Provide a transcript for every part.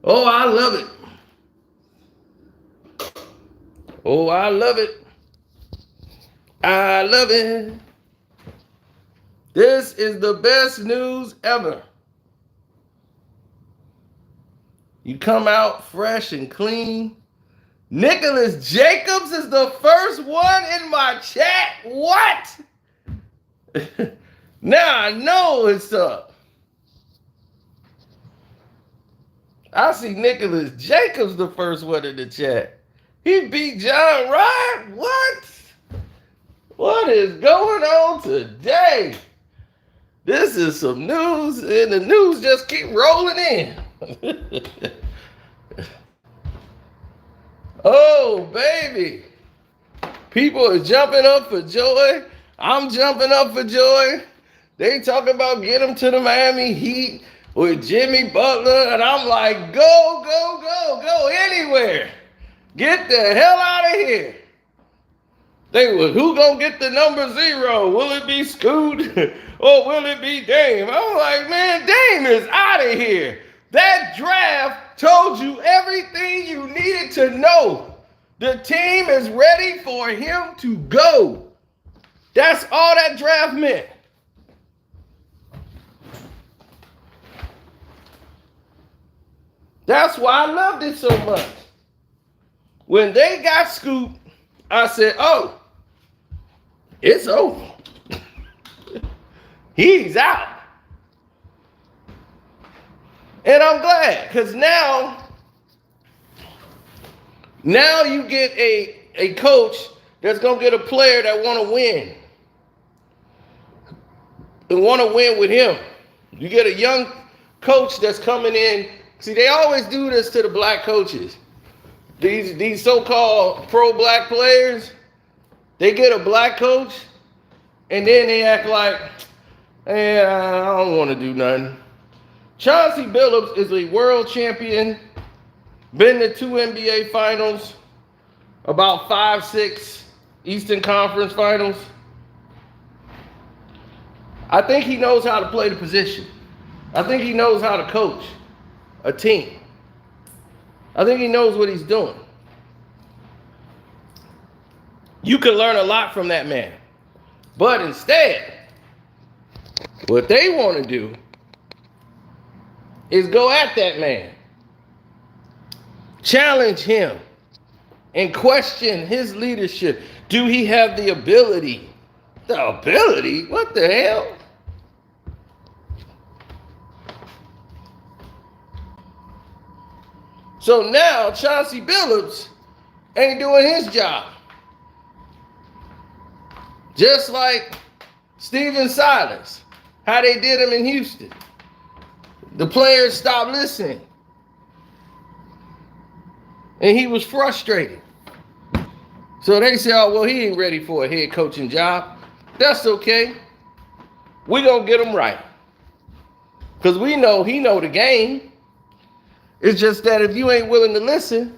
Oh, I love it. Oh, I love it. I love it. This is the best news ever. You come out fresh and clean. Nicholas Jacobs is the first one in my chat. What? Now I know it's up. I see Nicholas Jacobs the first one in the chat. He beat John Ryan? What? What is going on today? This is some news, and the news just keep rolling in. Oh, baby. People are jumping up for joy. I'm jumping up for joy. They talk about get him to the Miami Heat with Jimmy Butler, and I'm like, go, go, go, go anywhere. Get the hell out of here. They were, who gonna get the number 0? Will it be Scoot or will it be Dame? I'm like, man, Dame is out of here. That draft told you everything you needed to know. The team is ready for him to go. That's all that draft meant. That's why I loved it so much. When they got Scoot, I said, oh, it's over. He's out. And I'm glad, because now you get a coach that's going to get a player that want to win. And want to win with him. You get a young coach that's coming in. See, they always do this to the black coaches. These so-called pro-black players, they get a black coach, and then they act like, hey, I don't want to do nothing. Chauncey Billups is a world champion, been to 2 NBA finals, about 5, 6 Eastern Conference finals. I think he knows how to play the position. I think he knows how to coach a team. I think he knows what he's doing. You can learn a lot from that man. But instead, what they want to do is go at that man, challenge him, and question his leadership. Do he have the ability? The ability? What the hell? So now Chauncey Billups ain't doing his job. Just like Stephen Silas, how they did him in Houston. The players stopped listening. And he was frustrated. So they said, oh, well, he ain't ready for a head coaching job. That's okay. We're going to get him right. Because we know he know the game. It's just that if you ain't willing to listen,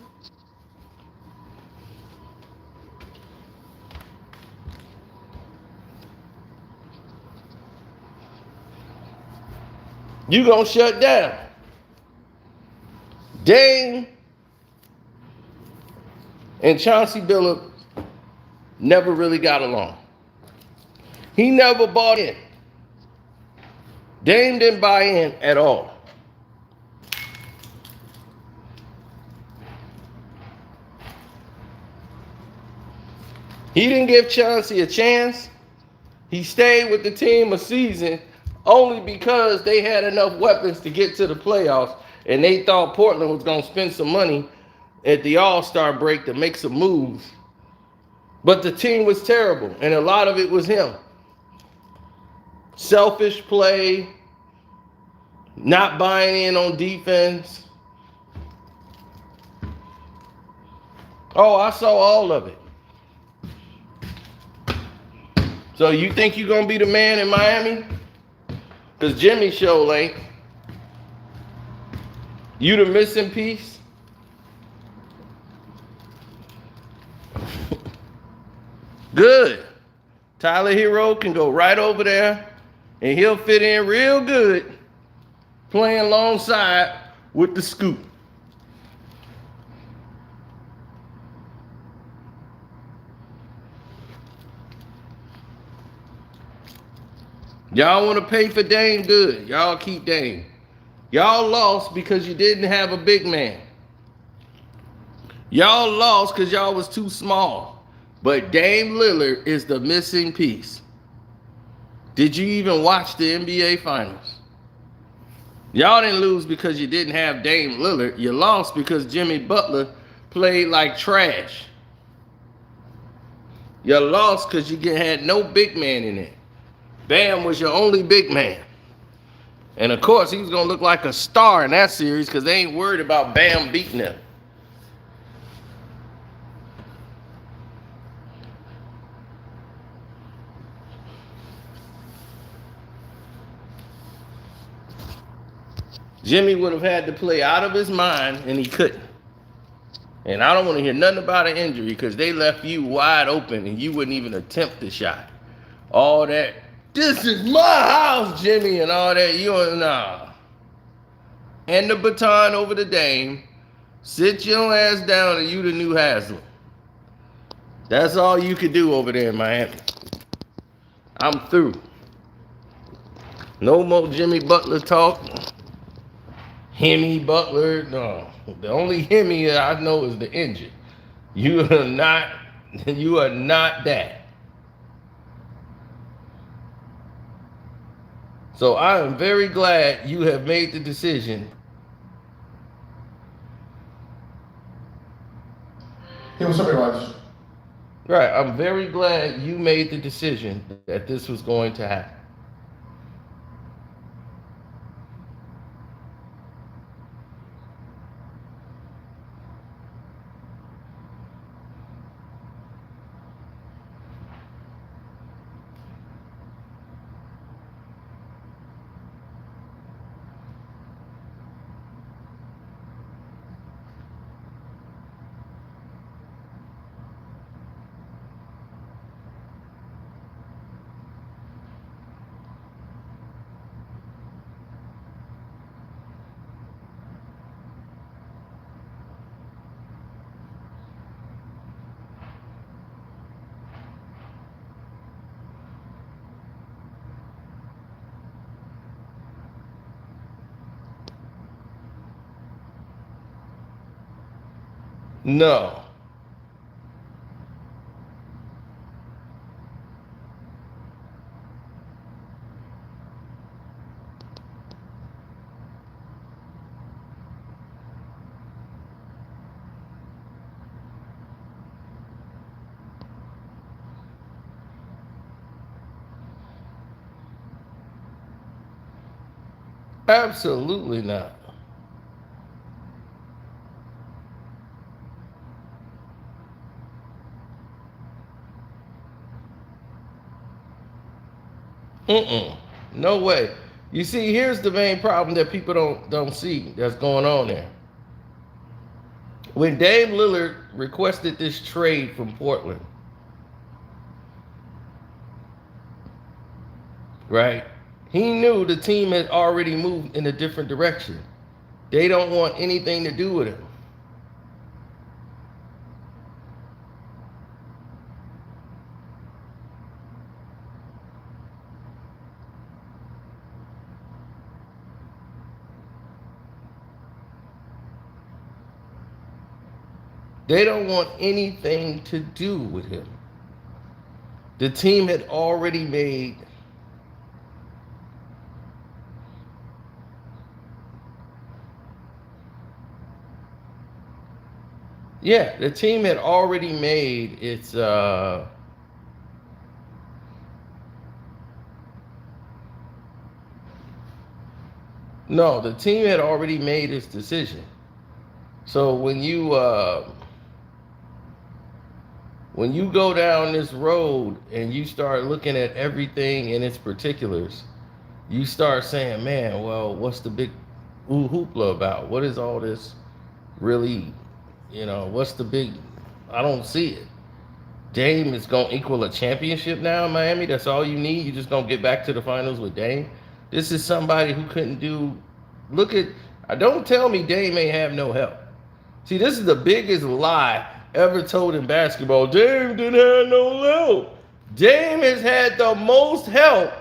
you gonna shut down. Dame and Chauncey Billups never really got along. He never bought in. Dame didn't buy in at all. He didn't give Chauncey a chance. He stayed with the team a season only because they had enough weapons to get to the playoffs, and they thought Portland was going to spend some money at the All-Star break to make some moves. But the team was terrible, and a lot of it was him. Selfish play, not buying in on defense. Oh, I saw all of it. So you think you're going to be the man in Miami? Because Jimmy show ain't. You the missing piece? Good. Tyler Hero can go right over there, and he'll fit in real good playing alongside with the Scoop. Y'all want to pay for Dame? Good. Y'all keep Dame. Y'all lost because you didn't have a big man. Y'all lost because y'all was too small. But Dame Lillard is the missing piece. Did you even watch the NBA Finals? Y'all didn't lose because you didn't have Dame Lillard. You lost because Jimmy Butler played like trash. You lost because you had no big man in it. Bam was your only big man. And of course, he was going to look like a star in that series because they ain't worried about Bam beating them. Jimmy would have had to play out of his mind, and he couldn't. And I don't want to hear nothing about an injury because they left you wide open and you wouldn't even attempt the shot. All that, this is my house, Jimmy, and all that. You don't know. Hand the baton over to Dame. Sit your ass down and you the new Haslam. That's all you could do over there in Miami. I'm through. No more Jimmy Butler talk. Hemi Butler, no. The only Hemi I know is the engine. You are not that. So I am very glad you have made the decision. Hey, what's up, everybody? Right, I'm very glad you made the decision that this was going to happen. No. Absolutely not. No way. You see, here's the main problem that people don't see that's going on there. When Dame Lillard requested this trade from Portland, right? He knew the team had already moved in a different direction. They don't want anything to do with him. They don't want anything to do with him. The team had already made the team had already made its no, the team had already made its decision. So when you go down this road and you start looking at everything in its particulars, you start saying, man, well, what's the big hoopla about? What is all this really, what's the big, I don't see it. Dame is going to equal a championship now in Miami? That's all you need? You just going to get back to the finals with Dame? This is somebody who couldn't don't tell me Dame ain't have no help. See, this is the biggest lie ever told in basketball. Dame didn't have no help. Dame has had the most help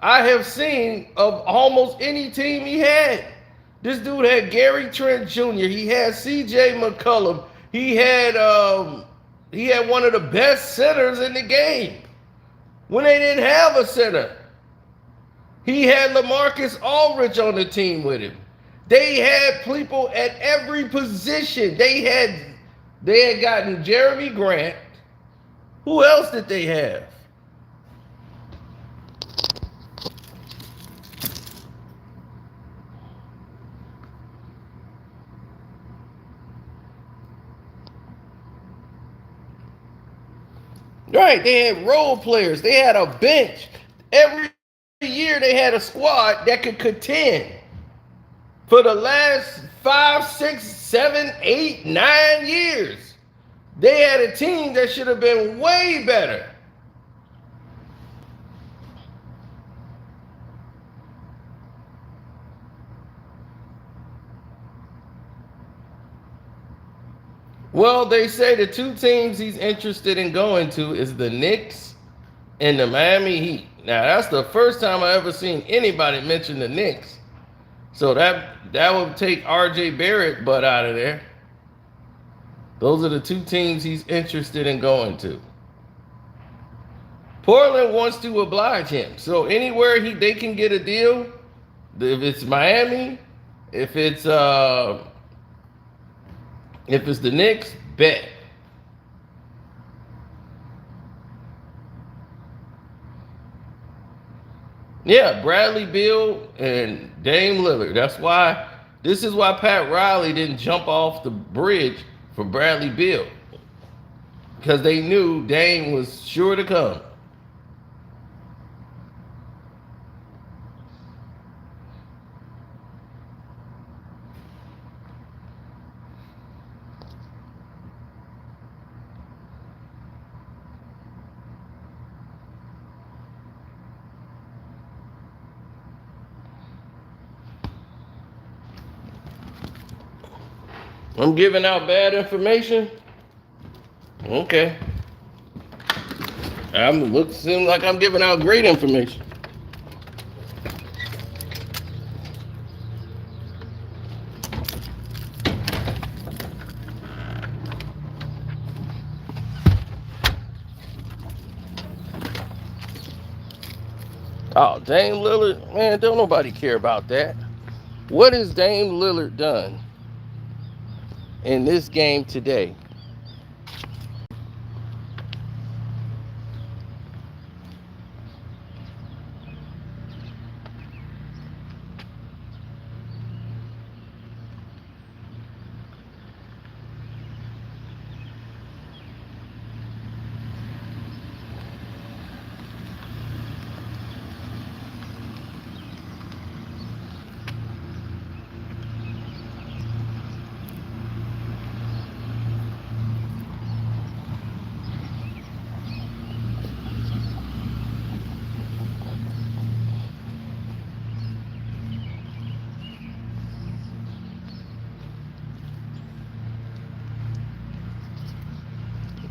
I have seen of almost any team he had. This dude had Gary Trent Jr. He had C.J. McCollum. He had one of the best centers in the game when they didn't have a center. He had LaMarcus Aldridge on the team with him. They had people at every position. They had gotten Jeremy Grant. Who else did they have? Right, they had role players. They had a bench. Every year they had a squad that could contend. For the last 5, 6, 7, 8, 9 years, they had a team that should have been way better. Well, they say the two teams he's interested in going to is the Knicks and the Miami Heat. Now, that's the first time I ever seen anybody mention the Knicks. So that would take R.J. Barrett butt out of there. Those are the two teams he's interested in going to. Portland wants to oblige him. So anywhere they can get a deal, if it's Miami, if it's the Knicks, bet. Yeah, Bradley Beal and Dame Lillard. This is why Pat Riley didn't jump off the bridge for Bradley Beal. Because they knew Dame was sure to come. I'm giving out bad information? Okay. Seems like I'm giving out great information. Oh, Dame Lillard, man, don't nobody care about that. What has Dame Lillard done in this game today?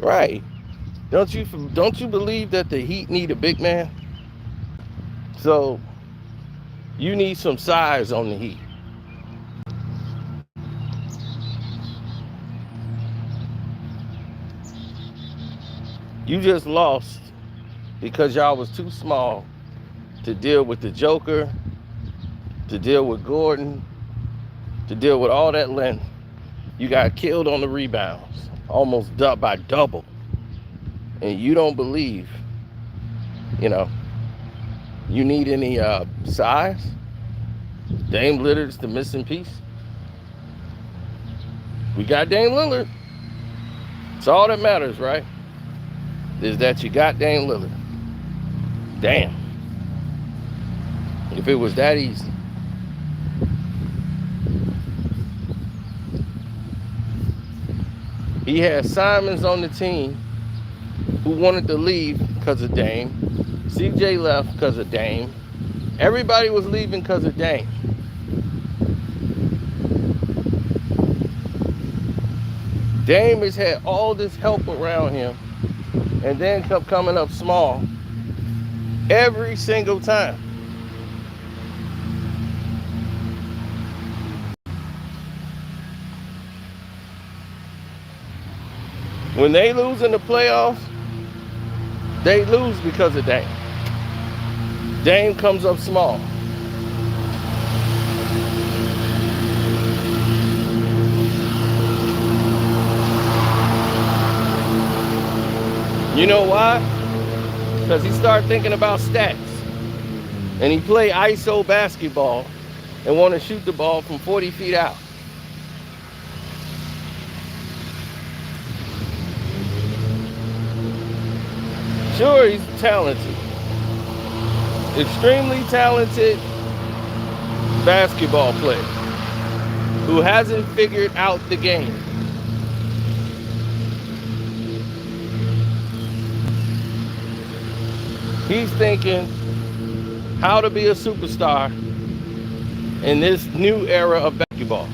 Right. Don't you believe that the Heat need a big man? So you need some size on the Heat. You just lost because y'all was too small to deal with the Joker, to deal with Gordon, to deal with all that length. You got killed on the rebounds, almost by double. And you don't believe, you need any size? Dame Lillard's the missing piece. We got Dame Lillard. It's all that matters, right? Is that you got Dame Lillard. Damn. If it was that easy. He had Simons on the team who wanted to leave because of Dame. CJ left because of Dame. Everybody was leaving because of Dame. Dame has had all this help around him and then kept coming up small every single time. When they lose in the playoffs, they lose because of Dame. Dame comes up small. You know why? Because he started thinking about stats. And he play ISO basketball and want to shoot the ball from 40 feet out. Sure, he's talented. Extremely talented basketball player who hasn't figured out the game. He's thinking how to be a superstar in this new era of basketball.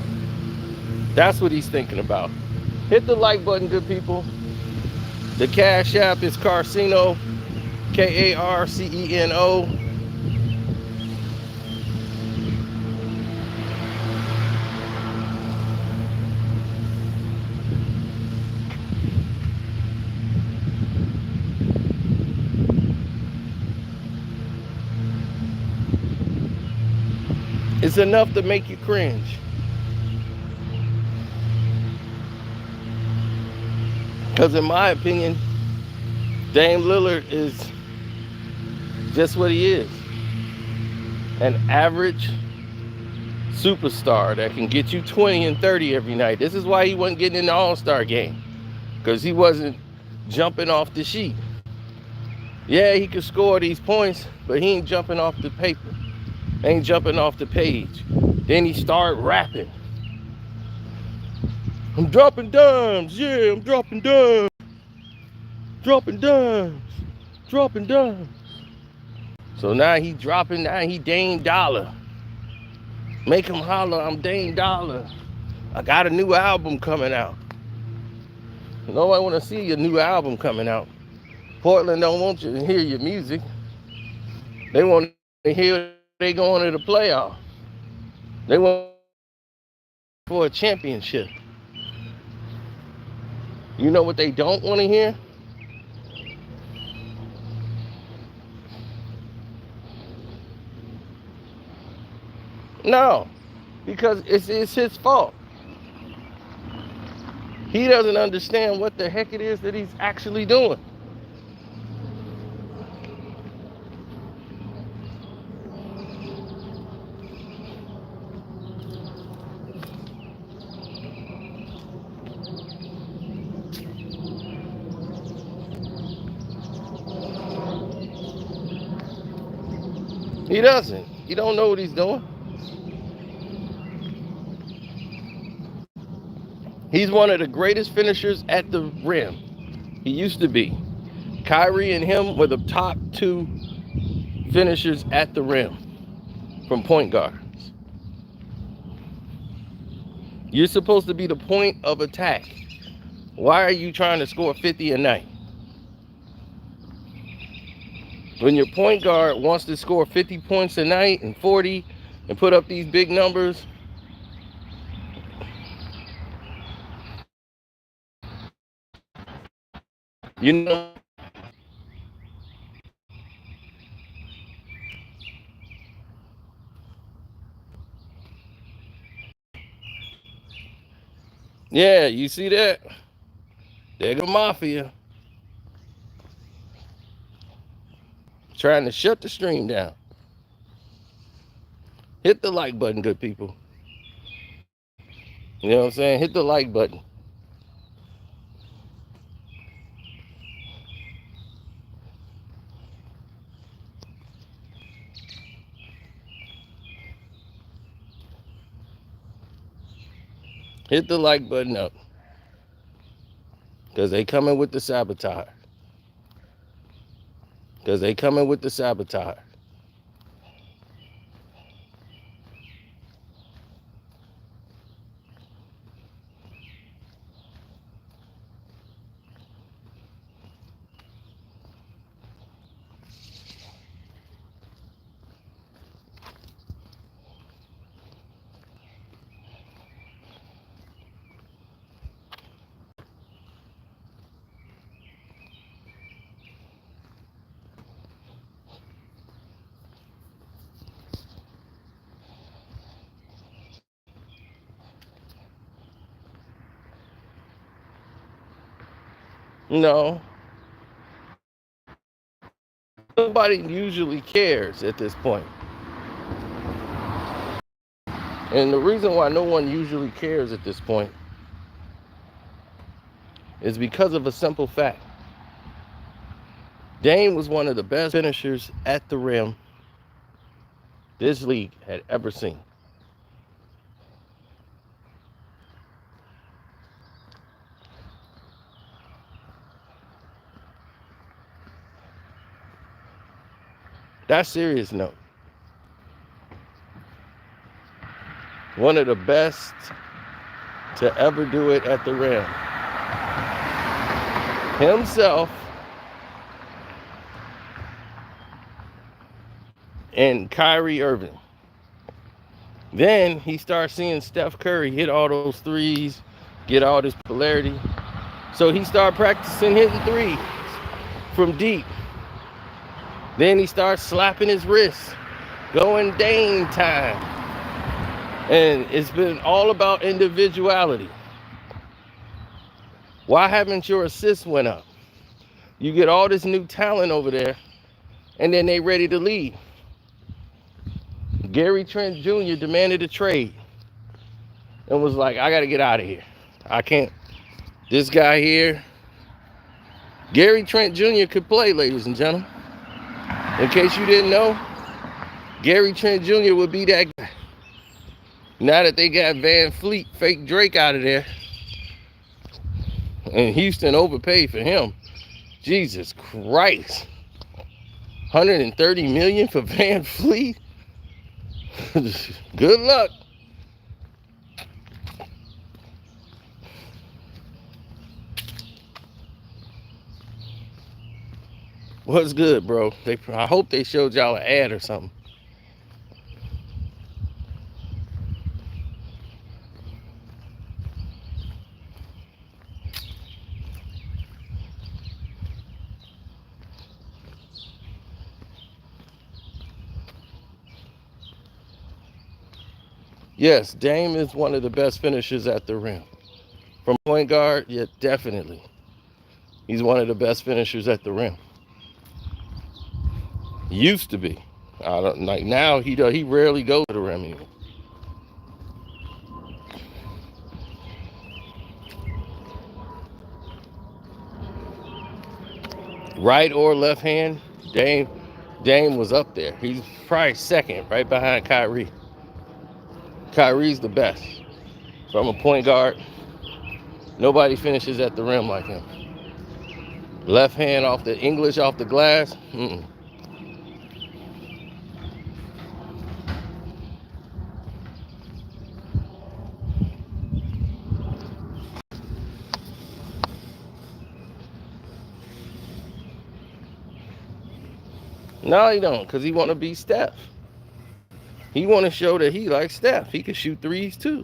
That's what he's thinking about. Hit the like button, good people. The Cash App is Carceno, Karceno. It's enough to make you cringe. Because in my opinion, Dame Lillard is just what he is. An average superstar that can get you 20 and 30 every night. This is why he wasn't getting in the All-Star game. Because he wasn't jumping off the sheet. Yeah, he could score these points, but he ain't jumping off the paper. Ain't jumping off the page. Then he started rapping. I'm dropping dimes, yeah, I'm dropping dimes. Dropping dimes, dropping dimes. So now he dropping, now he Dame Dollar. Make him holler, I'm Dame Dollar. I got a new album coming out. Nobody want to see your new album coming out. Portland don't want you to hear your music. They want to hear they going to the playoff. They want for a championship. You know what they don't want to hear? No, because it's his fault. He doesn't understand what the heck it is that he's actually doing. He doesn't. He don't know what he's doing. He's one of the greatest finishers at the rim. He used to be. Kyrie and him were the top two finishers at the rim from point guards. You're supposed to be the point of attack. Why are you trying to score 50 a night? When your point guard wants to score 50 points a night and 40 and put up these big numbers, you know, yeah, you see that? There go Mafia. Trying to shut the stream down. Hit the like button, good people. You know what I'm saying? Hit the like button. Hit the like button up. Because they coming with the sabotage. Because they coming with the sabotage. No, nobody usually cares at this point. And the reason why no one usually cares at this point is because of a simple fact. Dame was one of the best finishers at the rim this league had ever seen. That's serious note. One of the best to ever do it at the rim. Himself and Kyrie Irving. Then he starts seeing Steph Curry hit all those threes, get all this polarity. So he started practicing hitting threes from deep. Then he starts slapping his wrists, going Dame time. And it's been all about individuality. Why haven't your assists went up? You get all this new talent over there, and then they ready to leave. Gary Trent Jr. demanded a trade and was like, I got to get out of here. I can't. This guy here, Gary Trent Jr. could play, ladies and gentlemen. In case you didn't know, Gary Trent Jr. would be that guy. Now that they got Van Fleet, fake Drake out of there, and Houston overpaid for him. Jesus Christ. $130 million for Van Fleet? Good luck. What's good, bro? I hope they showed y'all an ad or something. Yes, Dame is one of the best finishers at the rim. From point guard, yeah, definitely. He's one of the best finishers at the rim. Used to be. I don't like now. He rarely goes to the rim even. Right or left hand, Dame was up there. He's probably second, right behind Kyrie. Kyrie's the best. From a point guard, nobody finishes at the rim like him. Left hand off the English off the glass. No, he don't, because he want to be Steph. He want to show that he likes Steph. He can shoot threes too.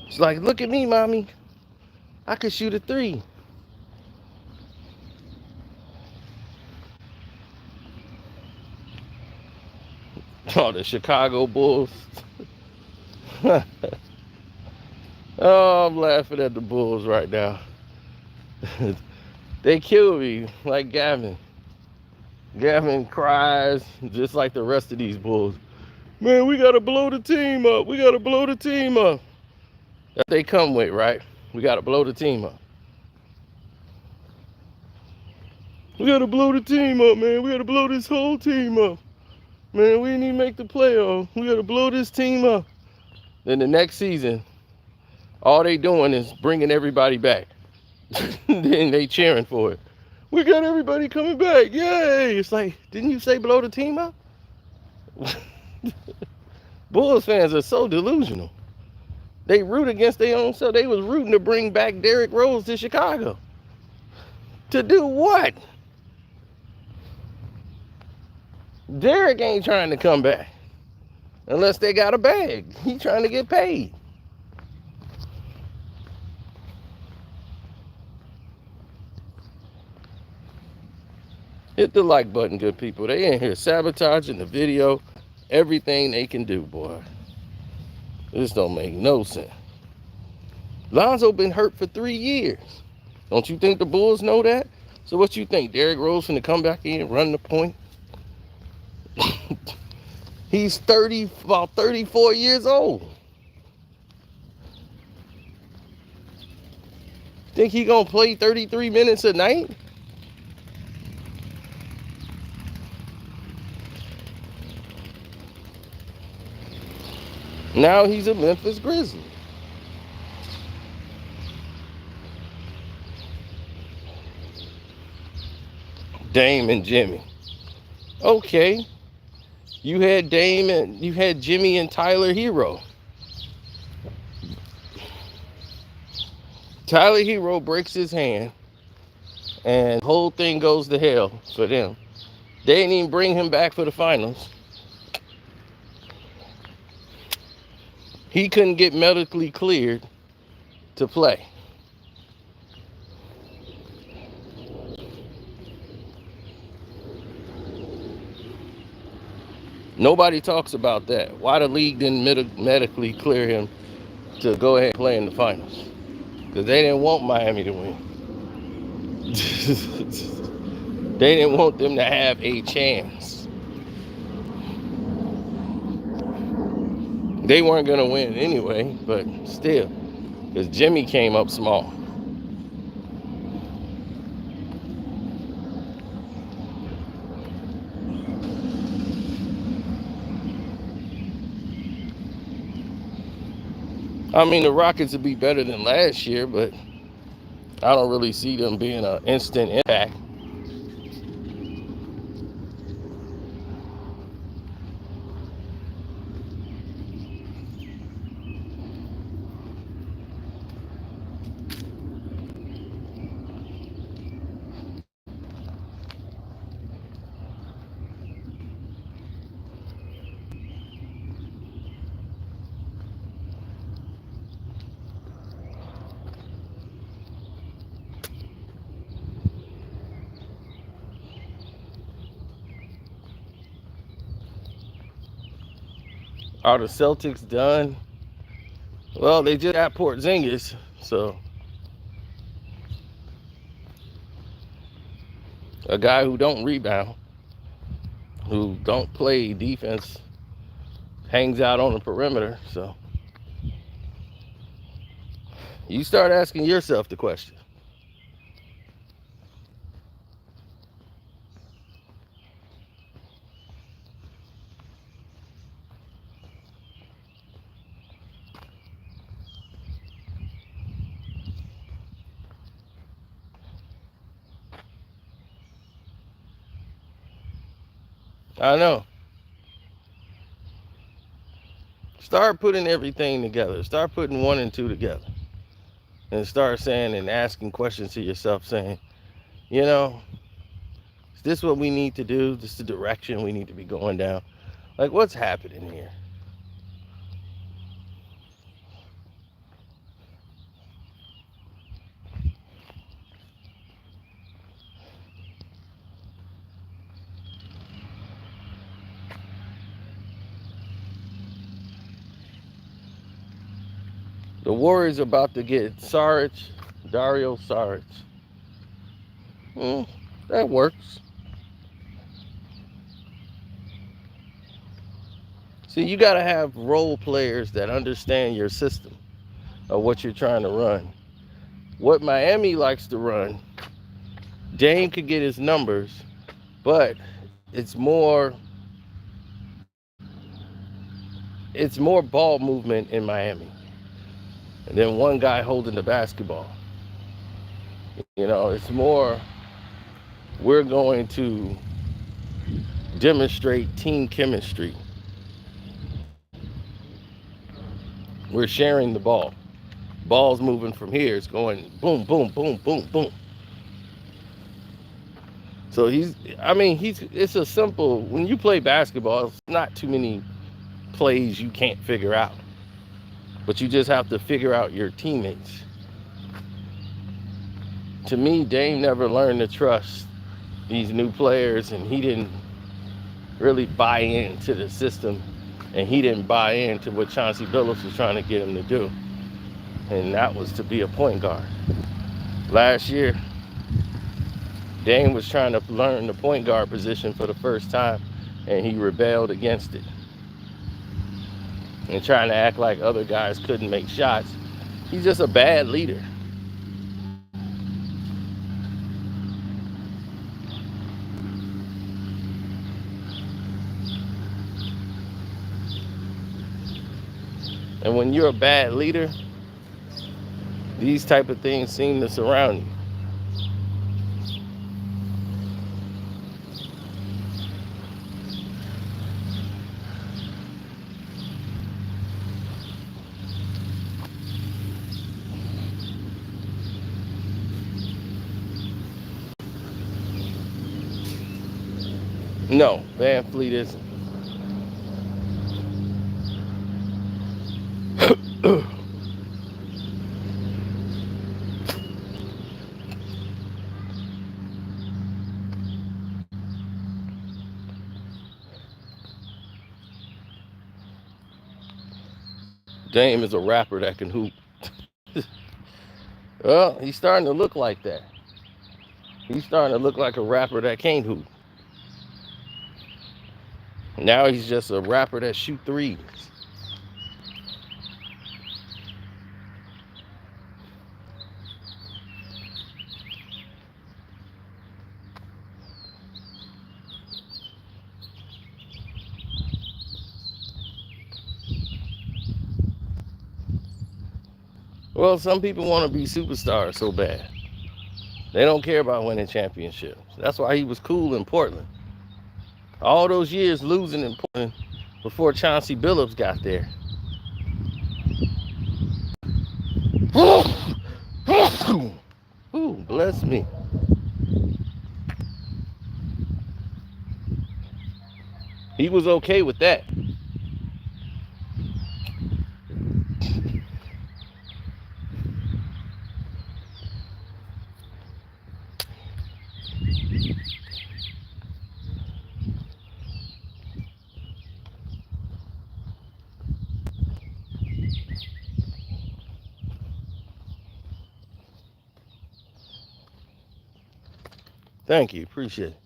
It's like, look at me, mommy. I could shoot a three. Oh, the Chicago Bulls. Oh, I'm laughing at the Bulls right now. They kill me like Gavin. Gavin cries just like the rest of these Bulls. Man, we got to blow the team up. We got to blow the team up. That they come with, right? We got to blow the team up. We got to blow the team up, man. We got to blow this whole team up. Man, we need to make the playoffs. We got to blow this team up. Then the next season, all they doing is bringing everybody back. Then they cheering for it. We got everybody coming back. Yay. It's like, didn't you say blow the team up? Bulls fans are so delusional. They root against their own self. They was rooting to bring back Derrick Rose to Chicago. To do what? Derrick ain't trying to come back. Unless they got a bag. He trying to get paid. Hit the like button, good people. They in here sabotaging the video. Everything they can do, boy. This don't make no sense. Lonzo been hurt for 3 years. Don't you think the Bulls know that? So what you think? Derrick Rose finna come back in and run the point? He's about 34 years old. Think he gonna play 33 minutes a night? Now he's a Memphis Grizzly. Dame and Jimmy. Okay. You had Dame and you had Jimmy and Tyler Hero. Tyler Hero breaks his hand and the whole thing goes to hell for them. They didn't even bring him back for the finals. He couldn't get medically cleared to play. Nobody talks about that. Why the league didn't medically clear him to go ahead and play in the finals? Because they didn't want Miami to win. They didn't want them to have a chance. They weren't going to win anyway, but still, because Jimmy came up small. I mean, the Rockets would be better than last year, but I don't really see them being an instant impact. Are the Celtics done? Well, they just got Porzingis, so a guy who don't rebound, who don't play defense, hangs out on the perimeter. So you start asking yourself the question. I know. Start putting everything together. Start putting 1 and 2 together. And start saying and asking questions to yourself saying, you know, is this what we need to do? This is the direction we need to be going down. Like, what's happening here? The Warriors about to get Dario Saric. That works. See, you got to have role players that understand your system of what you're trying to run. What Miami likes to run, Dame could get his numbers, but it's more ball movement in Miami. And then one guy holding the basketball. You know, it's more, we're going to demonstrate team chemistry. We're sharing the ball. Ball's moving from here. It's going boom, boom, boom, boom, boom. So it's a simple, when you play basketball, it's not too many plays you can't figure out. But you just have to figure out your teammates. To me, Dame never learned to trust these new players, and he didn't really buy into the system, and he didn't buy into what Chauncey Billups was trying to get him to do, and that was to be a point guard. Last year, Dame was trying to learn the point guard position for the first time, and he rebelled against it. And trying to act like other guys couldn't make shots. He's just a bad leader. And when you're a bad leader, these type of things seem to surround you. No, Van Fleet isn't. Dame is a rapper that can hoop. Well, he's starting to look like that. He's starting to look like a rapper that can't hoop. Now he's just a rapper that shoot threes. Well, some people want to be superstars so bad. They don't care about winning championships. That's why he was cool in Portland. All those years losing in Portland before Chauncey Billups got there. Ooh, bless me. He was okay with that. Thank you, appreciate it.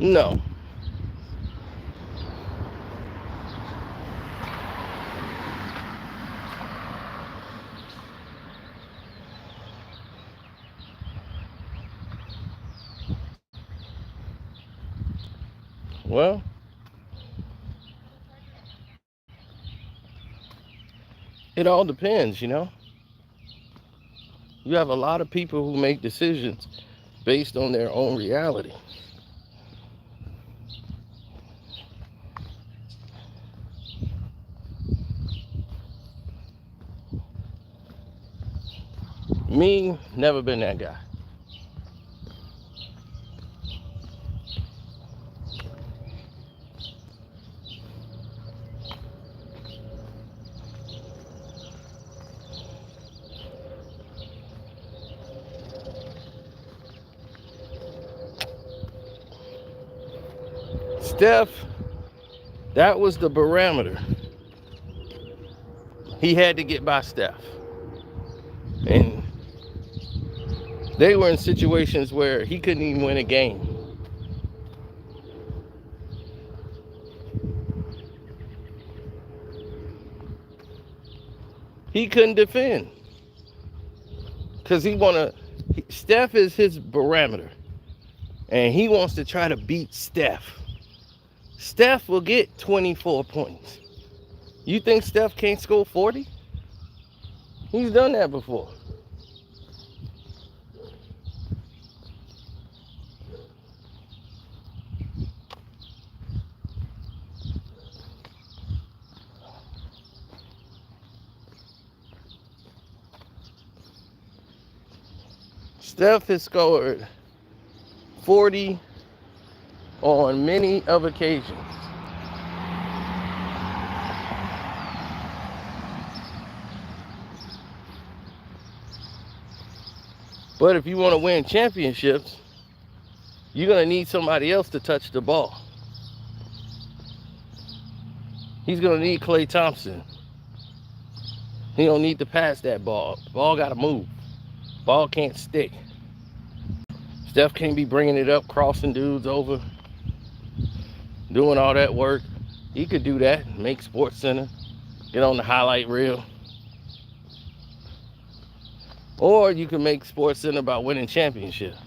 No. Well, it all depends, you know. You have a lot of people who make decisions based on their own reality. Me, never been that guy. Steph, that was the barometer. He had to get by Steph. And they were in situations where he couldn't even win a game. He couldn't defend. Because Steph is his barometer. And he wants to try to beat Steph. Steph will get 24 points. You think Steph can't score 40? He's done that before. Steph has scored 40 on many of occasions. But if you want to win championships, you're going to need somebody else to touch the ball. He's going to need Klay Thompson. He don't need to pass that ball. The ball got to move. Ball can't stick. Steph can't be bringing it up, crossing dudes over, doing all that work. He could do that, make Sports Center, get on the highlight reel. Or you can make Sports Center about winning championships.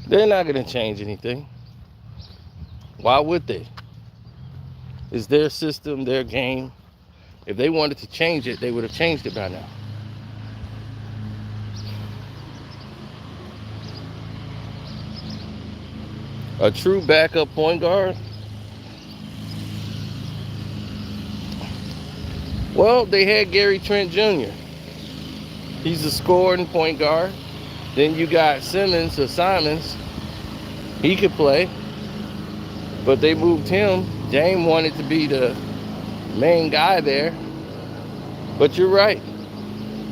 They're not going to change anything. Why would they? It's their system, their game. If they wanted to change it, they would have changed it by now. A true backup point guard? Well, they had Gary Trent Jr. He's a scoring point guard. Then you got Simmons or Simons. He could play. But they moved him. Dame wanted to be the main guy there. But you're right.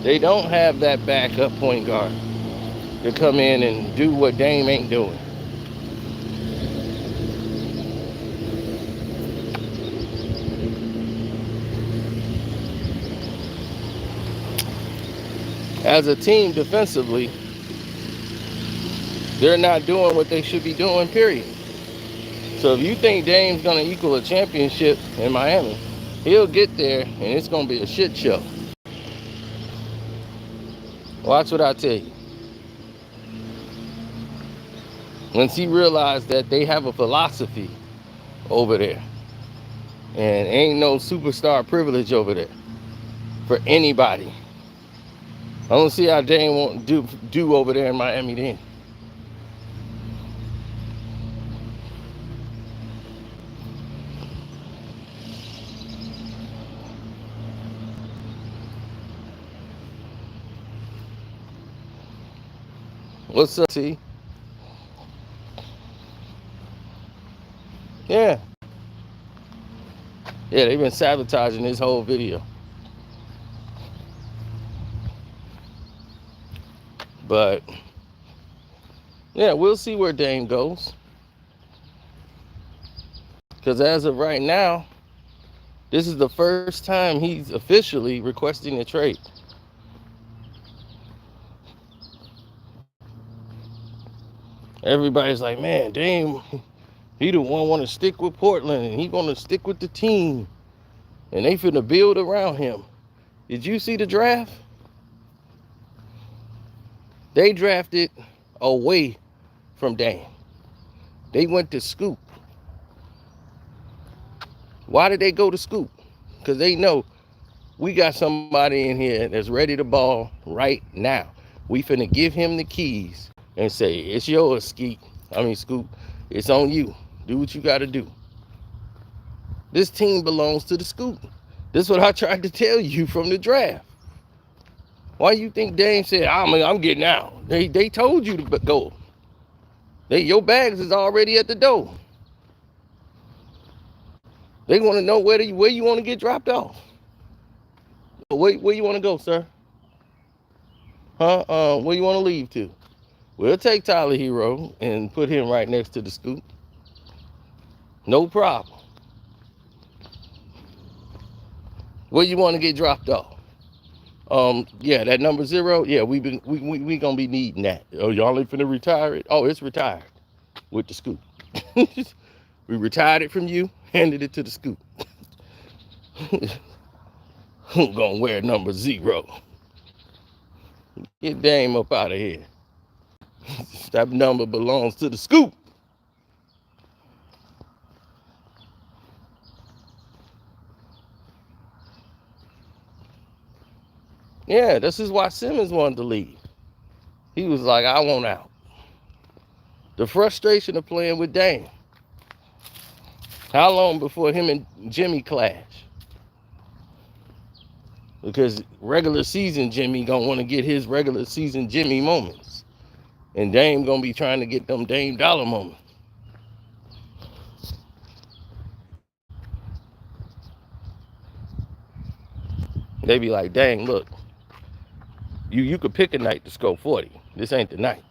They don't have that backup point guard to come in and do what Dame ain't doing. As a team defensively, they're not doing what they should be doing, period. So if you think Dame's going to equal a championship in Miami, he'll get there and it's going to be a shit show. Watch what I tell you. Once he realized that they have a philosophy over there and ain't no superstar privilege over there for anybody. I don't see how Dame won't do over there in Miami then. What's up, T? Yeah. Yeah, they've been sabotaging this whole video. But, yeah, we'll see where Dame goes. Because as of right now, this is the first time he's officially requesting a trade. Everybody's like, man, Dame, he the one want to stick with Portland, and he going to stick with the team. And they finna build around him. Did you see the draft? They drafted away from Dame. They went to Scoop. Why did they go to Scoop? Because they know we got somebody in here that's ready to ball right now. We finna give him the keys and say, it's yours, Scoop. It's on you. Do what you gotta do. This team belongs to the Scoop. This is what I tried to tell you from the draft. Why you think Dame said, I'm getting out? They told you to go. Your bags is already at the door. They want to know where you want to get dropped off. Where you want to go, sir? Where you want to leave to? We'll take Tyler Hero and put him right next to the Scoop. No problem. Where you want to get dropped off? Yeah, that number 0. Yeah, we gonna be needing that. Oh, y'all ain't finna retire it? Oh, it's retired with the Scoop. We retired it from you, handed it to the Scoop. Who gonna wear number 0? Get Dame up out of here. That number belongs to the scoop. Yeah, this is why Simmons wanted to leave. He was like, I want out. The frustration of playing with Dame. How long before him and Jimmy clash? Because regular season Jimmy gonna want to get his regular season Jimmy moments. And Dame gonna be trying to get them Dame Dollar moments. They be like, dang, look, you could pick a night to score 40. This ain't the night.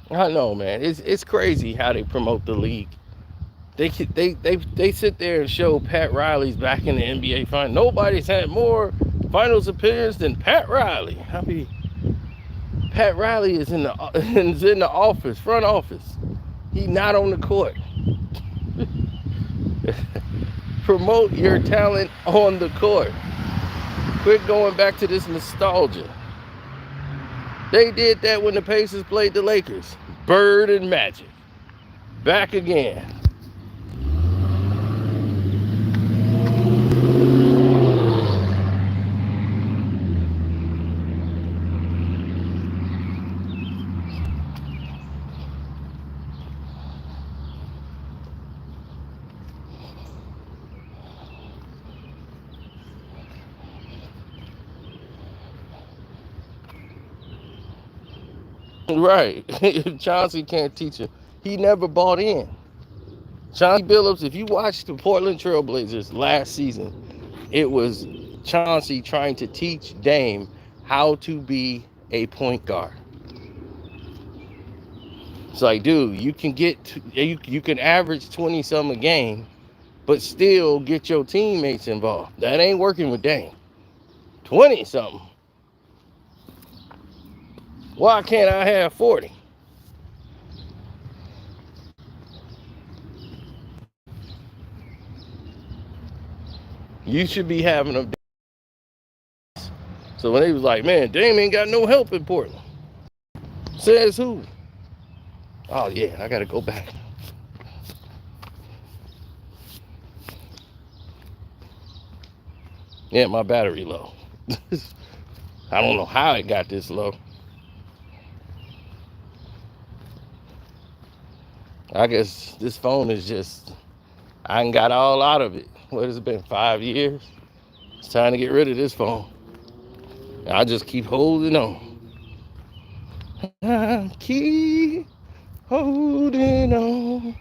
I know, man. It's crazy how they promote the league. They sit there and show Pat Riley's back in the NBA Finals. Nobody's had more finals appearance than Pat Riley. I mean, Pat Riley is in the office, front office. He's not on the court. Promote your talent on the court. Quit going back to this nostalgia. They did that when the Pacers played the Lakers. Bird and Magic. Back again. Right. Chauncey can't teach him. He never bought in. Chauncey Billups, if you watched the Portland Trailblazers last season, it was Chauncey trying to teach Dame how to be a point guard. It's like, dude, you can average 20-some a game, but still get your teammates involved. That ain't working with Dame. 20-something. Why can't I have 40? You should be having them. So when they was like, man, Dame ain't got no help in Portland. Says who? Oh yeah, I gotta go back. Yeah, my battery low. I don't know how it got this low. I guess this phone is just, I ain't got all out of it. What has it been, 5 years? It's time to get rid of this phone. I just keep holding on. I keep holding on.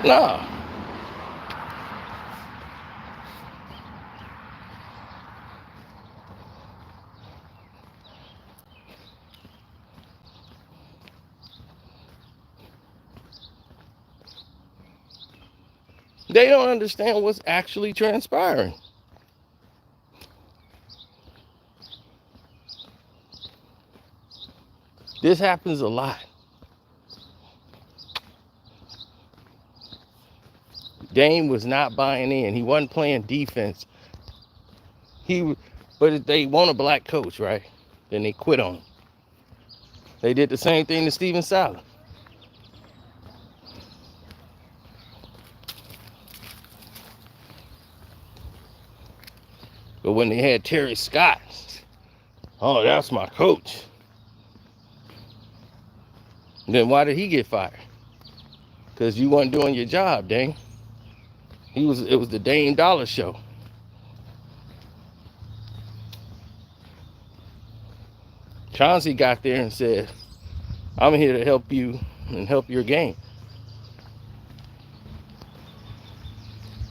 Nah. They don't understand what's actually transpiring. This happens a lot. Dame was not buying in. He wasn't playing defense. But they want a black coach, right? Then they quit on him. They did the same thing to Steven Silas. But when they had Terry Scott, oh, that's my coach. Then why did he get fired? Because you weren't doing your job, Dame. It was the Dame Dollar show. Chauncey got there and said, I'm here to help you and help your game.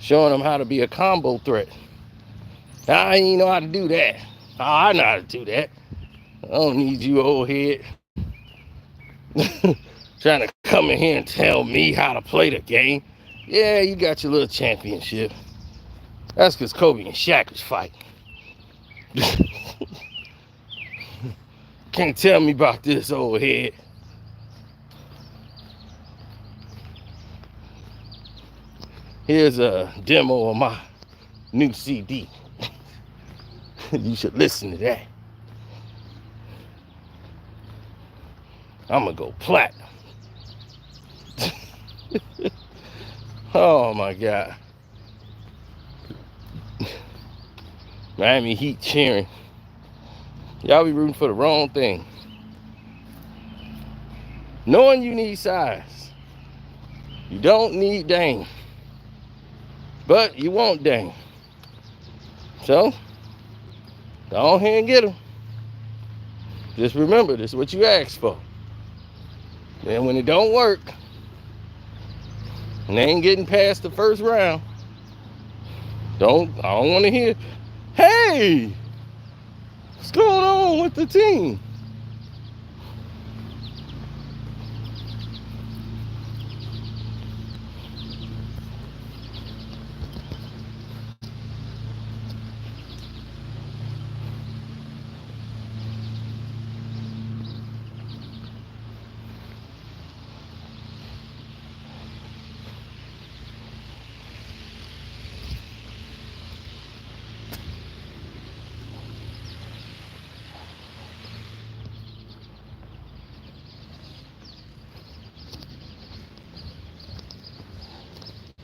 Showing them how to be a combo threat. I ain't know how to do that. Oh, I know how to do that. don't need you, old head. Trying to come in here and tell me how to play the game. Yeah, you got your little championship. That's because Kobe and Shaq was fighting. Can't tell me about this, old head. Here's a demo of my new CD. You should listen to that. I'm gonna go platinum. Oh my God. Miami Heat cheering. Y'all be rooting for the wrong thing. Knowing you need size. You don't need Dame. But you want Dame. So, go ahead and get him. Just remember, this is what you asked for. And when it don't work, and they ain't getting past the first round, I don't want to hear, hey, what's going on with the team?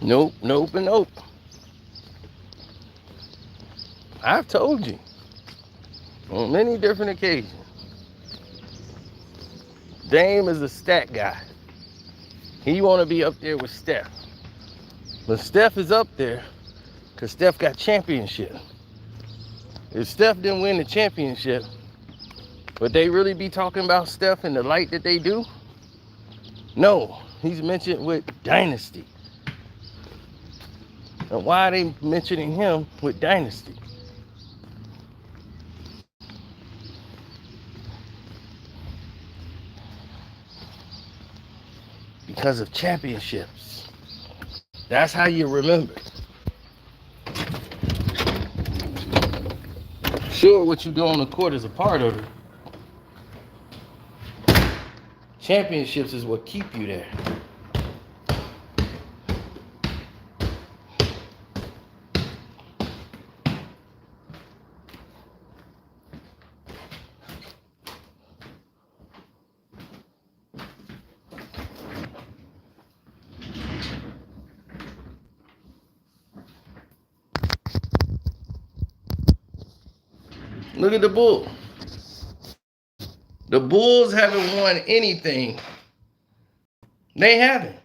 Nope, nope, and nope. I've told you on many different occasions. Dame is a stat guy. He want to be up there with Steph. But Steph is up there because Steph got championship. If Steph didn't win the championship, would they really be talking about Steph in the light that they do? No, he's mentioned with dynasty. And why are they mentioning him with dynasty? Because of championships. That's how you remember. Sure, what you do on the court is a part of it. Championships is what keep you there. Look at the Bulls. The Bulls haven't won anything. They haven't.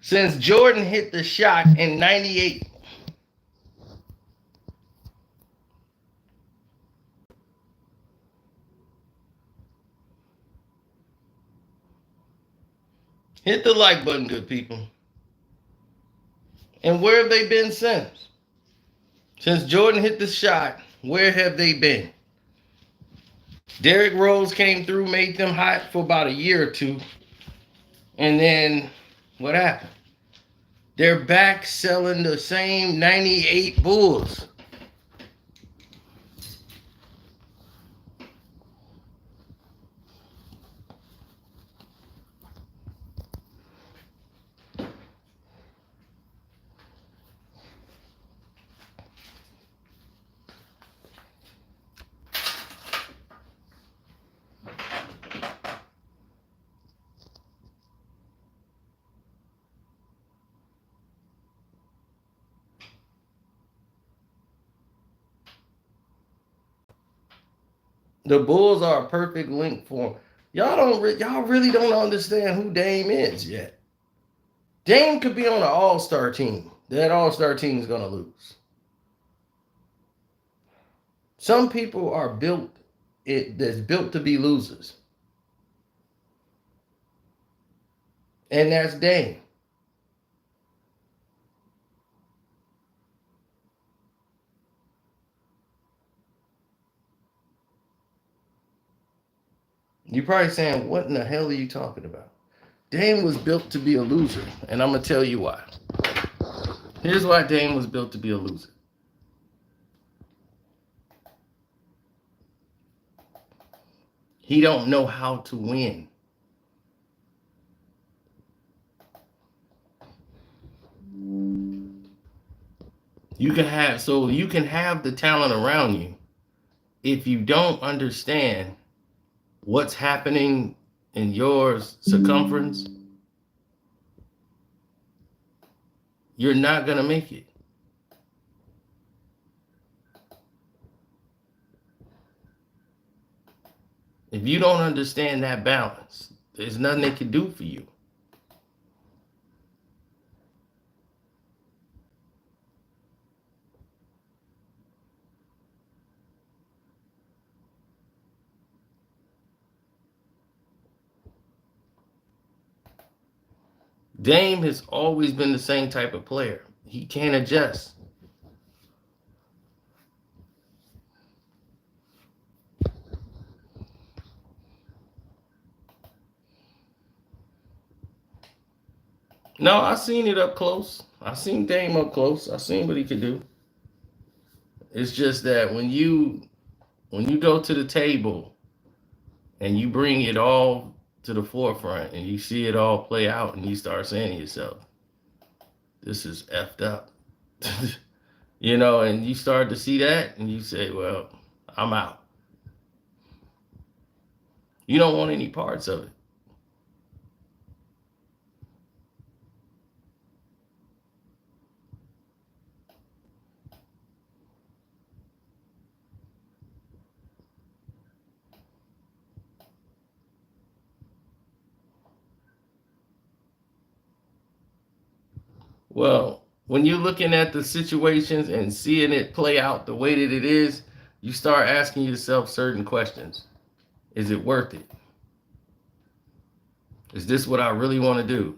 Since Jordan hit the shot in 98. Hit the like button, good people. And where have they been since? Since Jordan hit the shot, where have they been? Derrick Rose came through, made them hot for about a year or two. And then what happened? They're back selling the same 98 Bulls. The Bulls are a perfect link for him. Y'all really don't understand who Dame is yet. Dame could be on an all-star team. That all-star team is going to lose. Some people are that's built to be losers. And that's Dame. You're probably saying, what in the hell are you talking about? Dame was built to be a loser, and I'm going to tell you why. Here's why Dame was built to be a loser. He don't know how to win. You can have the talent around you. If you don't understand what's happening in your circumference, you're not going to make it. If you don't understand that balance, there's nothing they can do for you. Dame has always been the same type of player. He can't adjust. No, I seen it up close. I seen Dame up close. I seen what he could do. It's just that when you go to the table and you bring it all to the forefront and you see it all play out and you start saying to yourself, this is effed up. And you start to see that and you say, well, I'm out. You don't want any parts of it. Well, when you're looking at the situations and seeing it play out the way that it is, you start asking yourself certain questions. Is it worth it? Is this what I really want to do?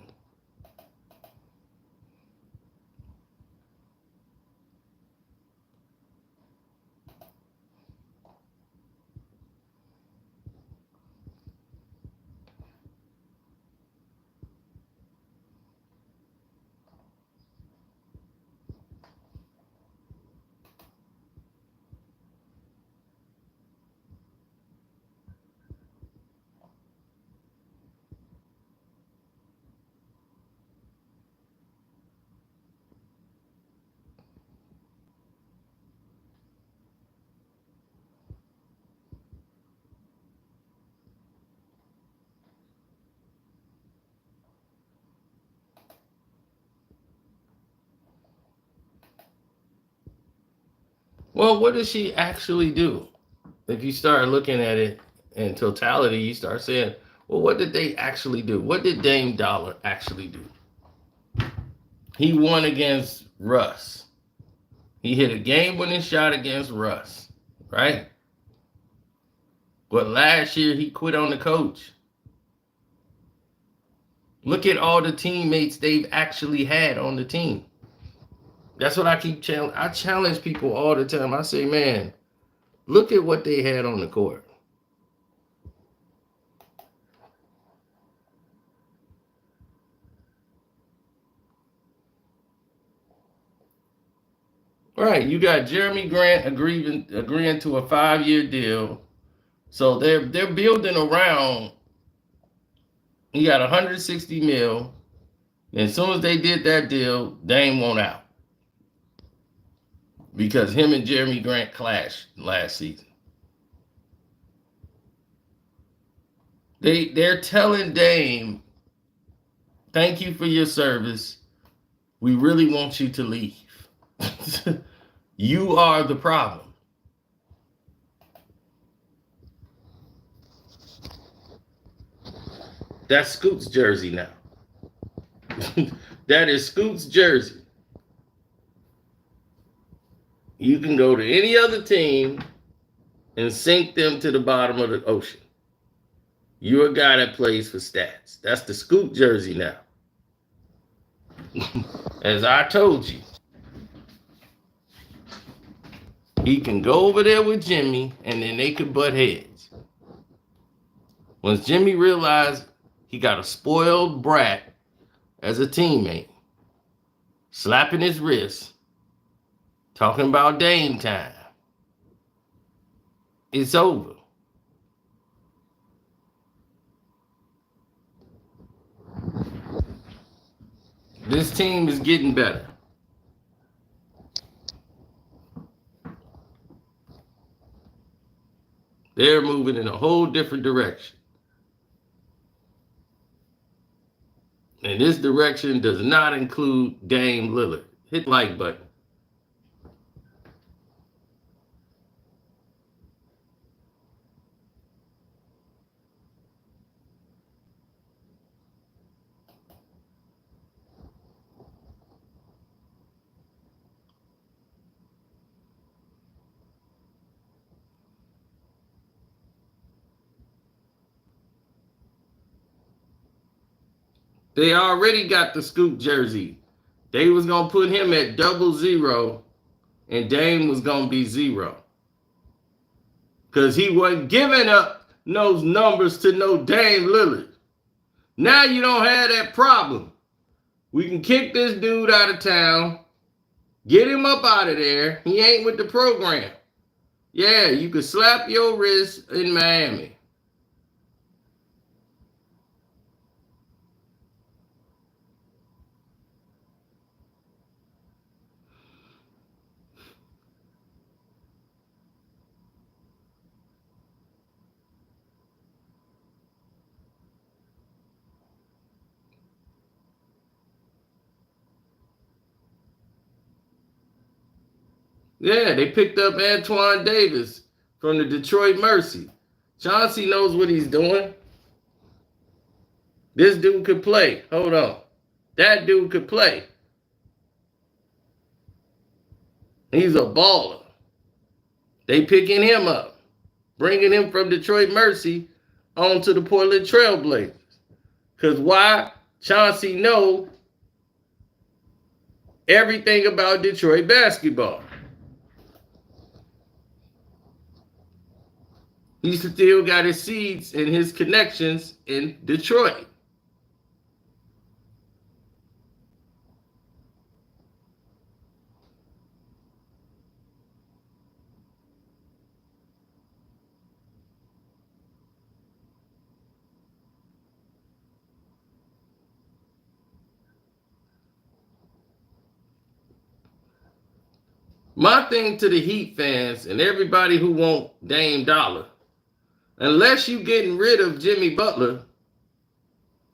Well, what does she actually do? If you start looking at it in totality, you start saying, well, what did they actually do? What did Dame Dollar actually do? He won against Russ. He hit a game-winning shot against Russ, right? But last year, he quit on the coach. Look at all the teammates they've actually had on the team. That's what I keep challenging. I challenge people all the time. I say, man, look at what they had on the court. Right, you got Jeremy Grant agreeing to a 5-year deal. So they're building around. He got 160 mil. And as soon as they did that deal, Dame went out. Because him and Jeremy Grant clashed last season. They're telling Dame, thank you for your service. We really want you to leave. You are the problem. That's Scoot's jersey now. That is Scoot's jersey. You can go to any other team and sink them to the bottom of the ocean. You're a guy that plays for stats. That's the Scoot jersey now. As I told you, he can go over there with Jimmy and then they could butt heads. Once Jimmy realized he got a spoiled brat as a teammate, slapping his wrist, talking about Dame time, it's over. This team is getting better. They're moving in a whole different direction. And this direction does not include Dame Lillard. Hit the like button. They already got the Scoop jersey. They was going to put him at 00, and Dame was going to be 0. Because he wasn't giving up those numbers to no Dame Lillard. Now you don't have that problem. We can kick this dude out of town, get him up out of there. He ain't with the program. Yeah, you can slap your wrist in Miami. Yeah, they picked up Antoine Davis from the Detroit Mercy. Chauncey knows what he's doing. This dude could play. Hold on. That dude could play. He's a baller. They picking him up, bringing him from Detroit Mercy onto the Portland Trailblazers. Because why? Chauncey know everything about Detroit basketball. He still got his seeds and his connections in Detroit. My thing to the Heat fans and everybody who want Dame Dollar, unless you getting rid of Jimmy Butler,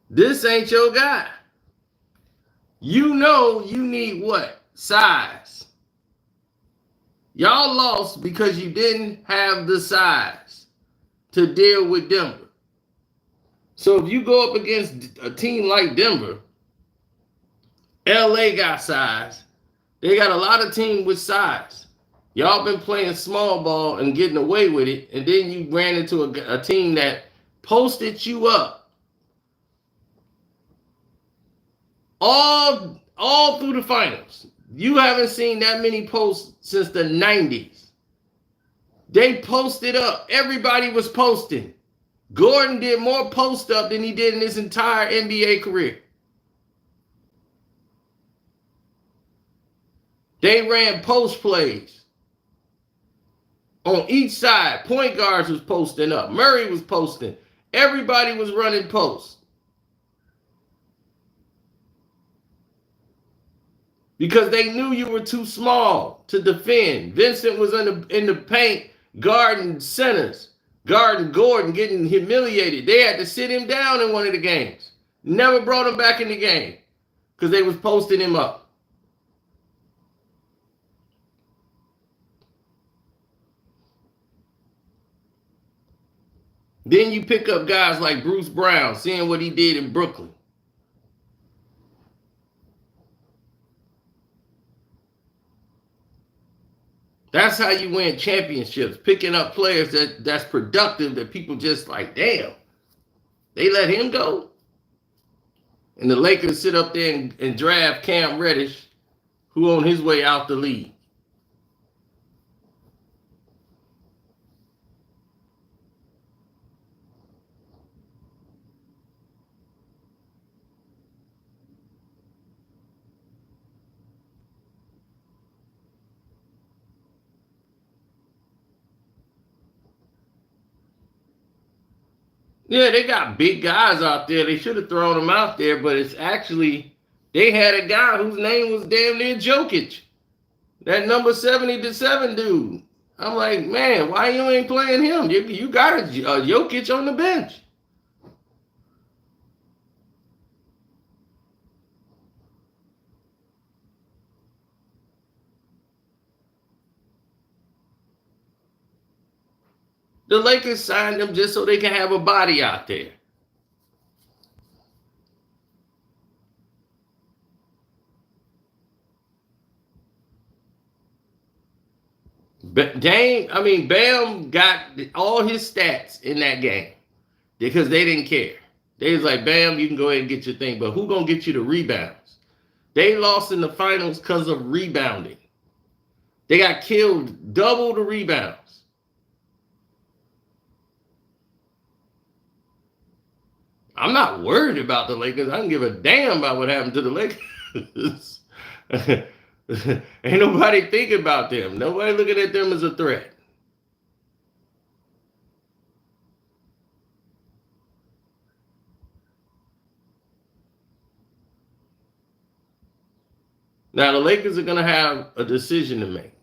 this ain't your guy. You know you need what? Size. Y'all lost because you didn't have the size to deal with Denver. So if you go up against a team like Denver, LA got size. They got a lot of teams with size. Y'all been playing small ball and getting away with it, and then you ran into a team that posted you up all through the finals. You haven't seen that many posts since the 90s. They posted up. Everybody was posting. Gordon did more post up than he did in his entire NBA career. They ran post plays on each side. Point guards was posting up. Murray was posting. Everybody was running posts. Because they knew you were too small to defend. Vincent was in the paint guarding centers. Guarding Gordon, getting humiliated. They had to sit him down in one of the games. Never brought him back in the game because they was posting him up. Then you pick up guys like Bruce Brown, seeing what he did in Brooklyn. That's how you win championships, picking up players that's productive, that people just like, damn, they let him go. And the Lakers sit up there and draft Cam Reddish, who on his way out the league. Yeah, they got big guys out there. They should have thrown them out there, but it's actually they had a guy whose name was damn near Jokic. That number 77 dude. I'm like, man, why you ain't playing him? You got a Jokic on the bench. The Lakers signed him just so they can have a body out there. Bam got all his stats in that game because they didn't care. They was like, Bam, you can go ahead and get your thing, but who gonna get you the rebounds? They lost in the finals because of rebounding. They got killed double the rebounds. I'm not worried about the Lakers. I don't give a damn about what happened to the Lakers. Ain't nobody thinking about them. Nobody looking at them as a threat. Now the Lakers are gonna have a decision to make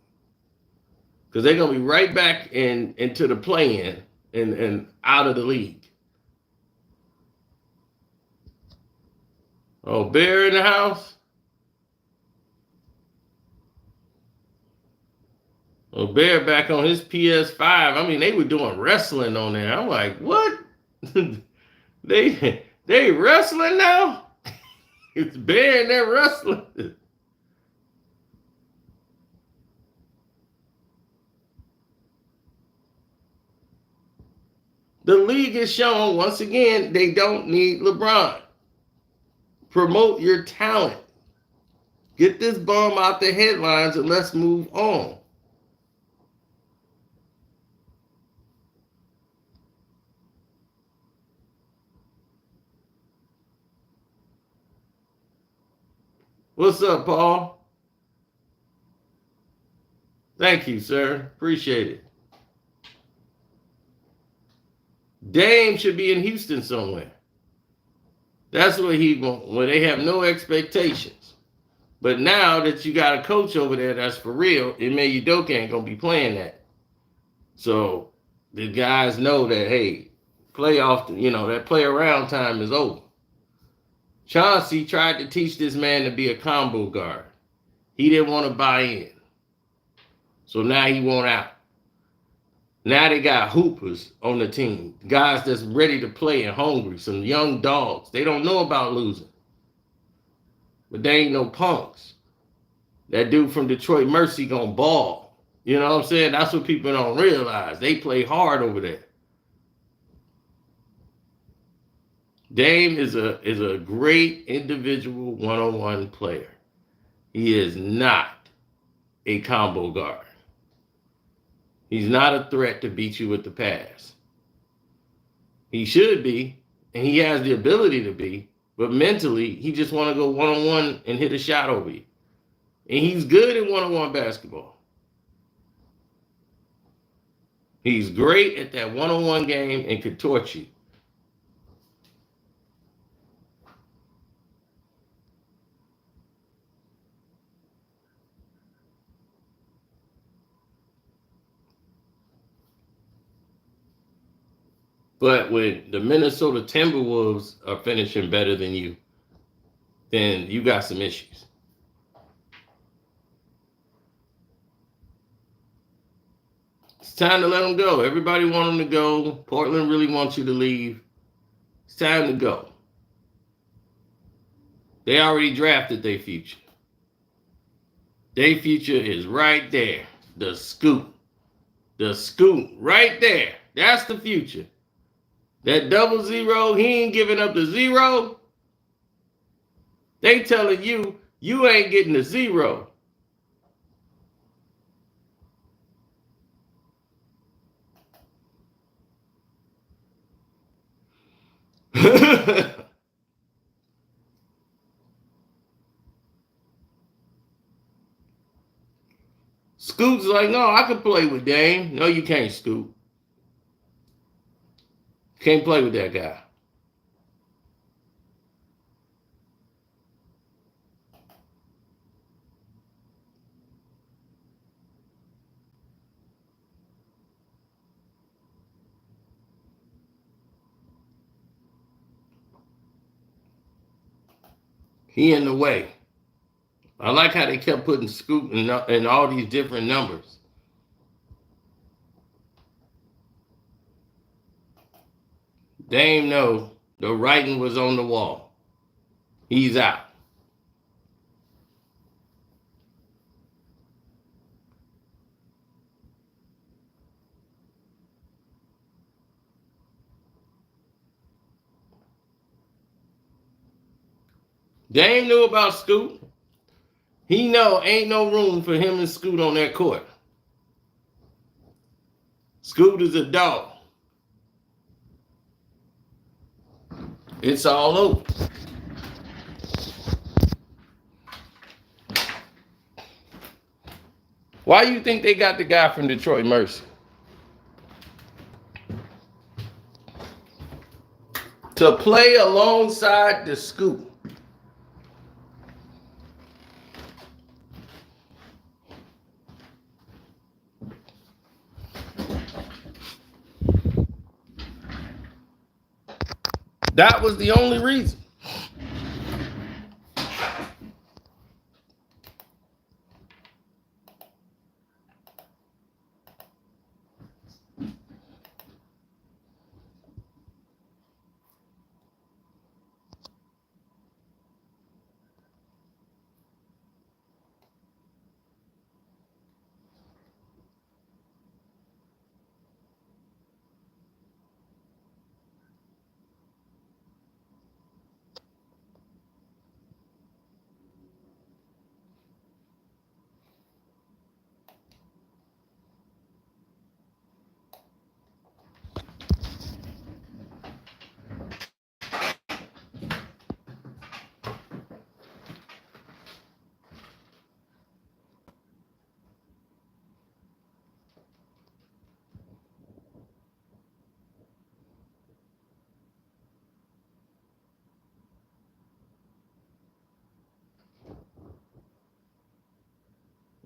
because they're gonna be right back into the play-in and out of the league. Oh, Bear in the house. Oh, Bear back on his PS5. I mean, they were doing wrestling on there. I'm like, what? they wrestling now? It's Bear in there wrestling. The league is shown once again they don't need LeBron. Promote your talent. Get this bum out the headlines and let's move on. What's up, Paul? Thank you, sir. Appreciate it. Dame should be in Houston somewhere. That's where he where they have no expectations. But now that you got a coach over there that's for real, Ime Udoka ain't gonna be playing that. So the guys know that hey, playoff, that play around time is over. Chauncey tried to teach this man to be a combo guard. He didn't want to buy in. So now he won't out. Now they got hoopers on the team, guys that's ready to play and hungry, some young dogs. They don't know about losing. But they ain't no punks. That dude from Detroit Mercy gonna ball. You know what I'm saying? That's what people don't realize. They play hard over there. Dame is a great individual one-on-one player. He is not a combo guard. He's not a threat to beat you with the pass. He should be, and he has the ability to be, but mentally, he just want to go one-on-one and hit a shot over you. And he's good at one-on-one basketball. He's great at that one-on-one game and could torch you. But when the Minnesota Timberwolves are finishing better than you, then you got some issues. It's time to let them go. Everybody wants them to go. Portland really wants you to leave. It's time to go. They already drafted their future. Their future is right there. The scoop. The scoop right there. That's the future. That 00, he ain't giving up the 0. They telling you, you ain't getting the 0. Scoot's like, no, I can play with Dame. No, you can't, Scoot. Can't play with that guy. He in the way. I like how they kept putting Scoot in all these different numbers. Dame know the writing was on the wall. He's out. Dame knew about Scoot. He know ain't no room for him and Scoot on that court. Scoot is a dog. It's all over. Why you think they got the guy from Detroit, Mercy? To play alongside the Scoot. That was the only reason.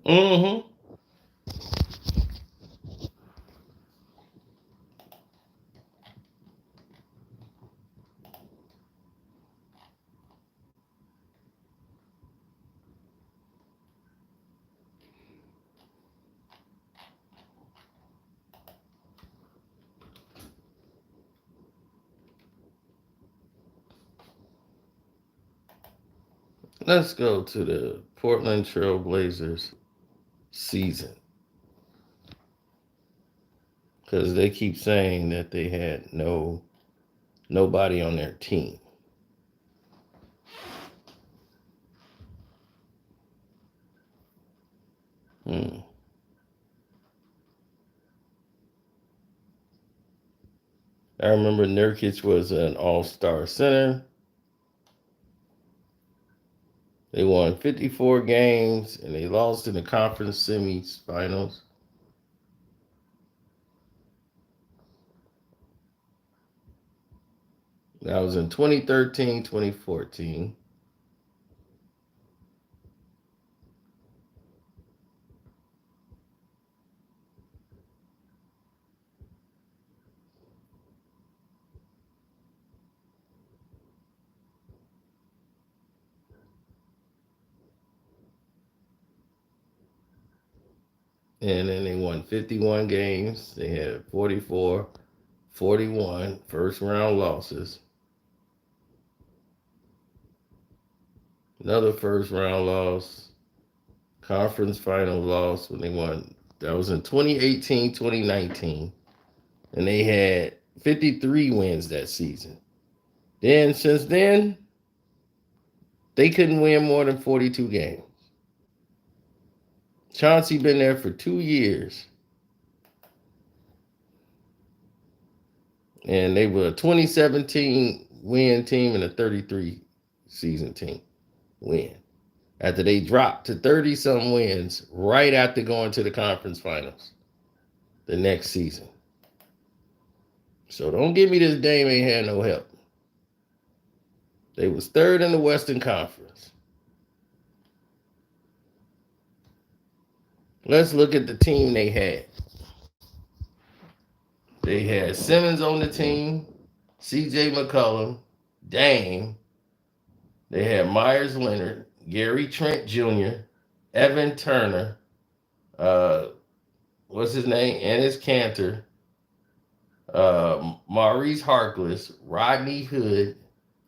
Mm-hmm. Let's go to the Portland Trail Blazers season. Because they keep saying that they had nobody on their team. I remember Nurkic was an all-star center. They won 54 games, and they lost in the conference semifinals. That was in 2013, 2014. And then they won 51 games. They had 44, 41 first-round losses. Another first-round loss. Conference final loss when they won. That was in 2018, 2019. And they had 53 wins that season. Then, since then, they couldn't win more than 42 games. Chauncey been there for 2 years. And they were a 2017 win team and a 33 season team win. After they dropped to 30-some wins right after going to the conference finals the next season. So don't give me this Dame ain't had no help. They was third in the Western Conference. Let's look at the team they had. They had Simmons on the team, C.J. McCollum, Dame. They had Myers Leonard, Gary Trent Jr., Evan Turner, uh, what's his name? Ennis Cantor, Maurice Harkless, Rodney Hood,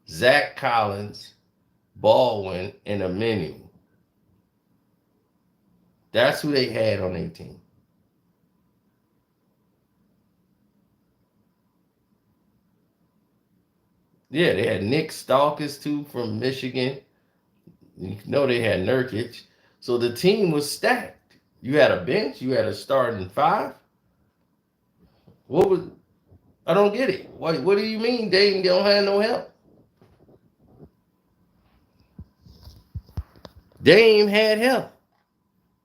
Zach Collins, Baldwin, and Aminu. That's who they had on their team. Yeah, they had Nick Stalkis too from Michigan. You know they had Nurkic. So the team was stacked. You had a bench, you had a starting five. What was I don't get it. What do you mean they don't have no help? Dame had help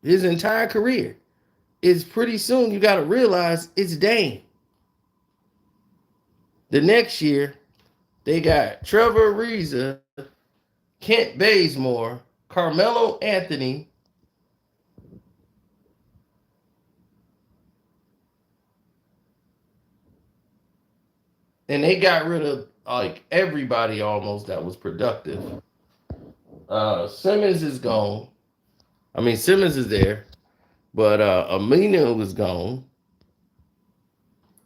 his entire career. It's pretty soon you got to realize it's Dame. The next year, they got Trevor Ariza, Kent Bazemore, Carmelo Anthony, and they got rid of like everybody almost that was productive. Simmons is gone. I mean, Simmons is there, but Amina was gone.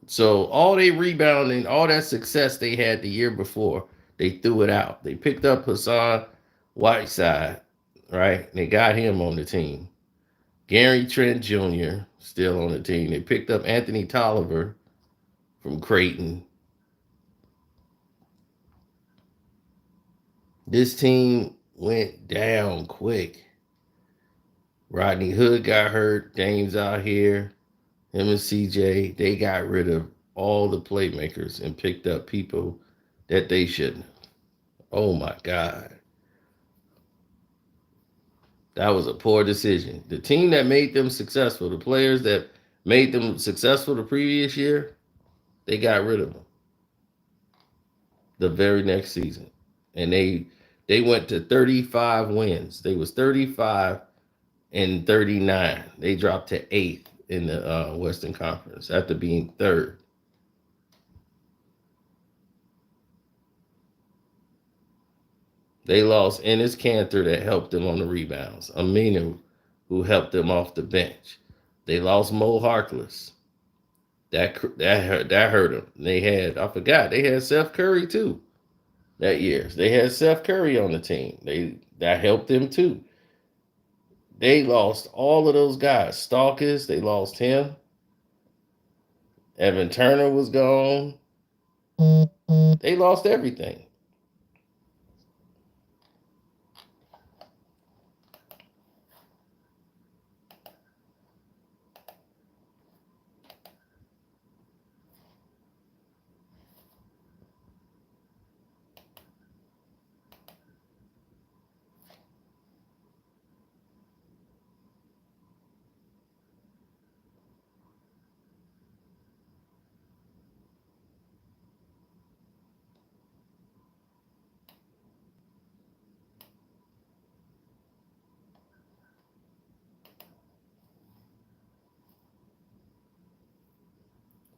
So all they rebounding, all that success they had the year before, they threw it out. They picked up Hassan Whiteside, right? They got him on the team. Gary Trent Jr. still on the team. They picked up Anthony Tolliver from Creighton. This team went down quick. Rodney Hood got hurt. Dame's out here. Him and CJ, they got rid of all the playmakers and picked up people that they shouldn't have. Oh my God. That was a poor decision. The team that made them successful, the players that made them successful the previous year, they got rid of them the very next season. And they went to 35 wins. They was 35 and 39. They dropped to 8th in the Western Conference after being 3rd. They lost Ennis Cantor that helped them on the rebounds. Aminu, who helped them off the bench. They lost Mo Harkless. That hurt them. They had Seth Curry too that year. They had Seth Curry on the team. That helped them too. They lost all of those guys. Stalkers, they lost him. Evan Turner was gone. They lost everything.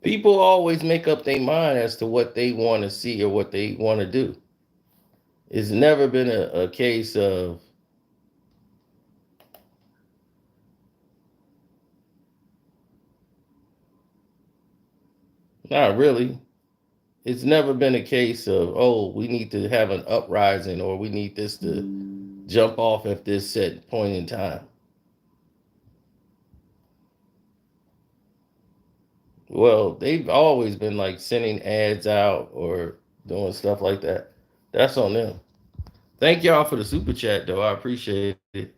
People always make up their mind as to what they want to see or what they want to do. It's never been a case of not really. It's never been a case of, oh, we need to have an uprising or we need this to jump off at this set point in time. Well, they've always been like sending ads out or doing stuff like that. That's on them. Thank y'all for the super chat, though. I appreciate it.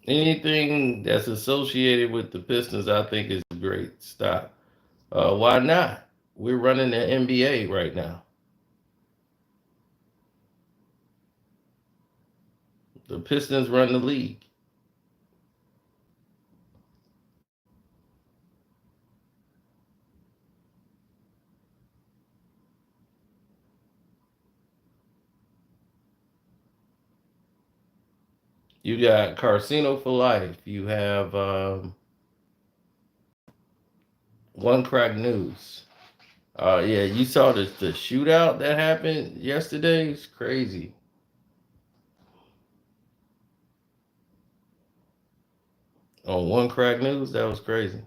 Anything that's associated with the Pistons, I think, is a great stop. Why not? We're running the NBA right now. The Pistons run the league. You got Casino for life. You have One Crack News. Yeah, you saw the shootout that happened yesterday. It's crazy. On One Crack News, that was crazy.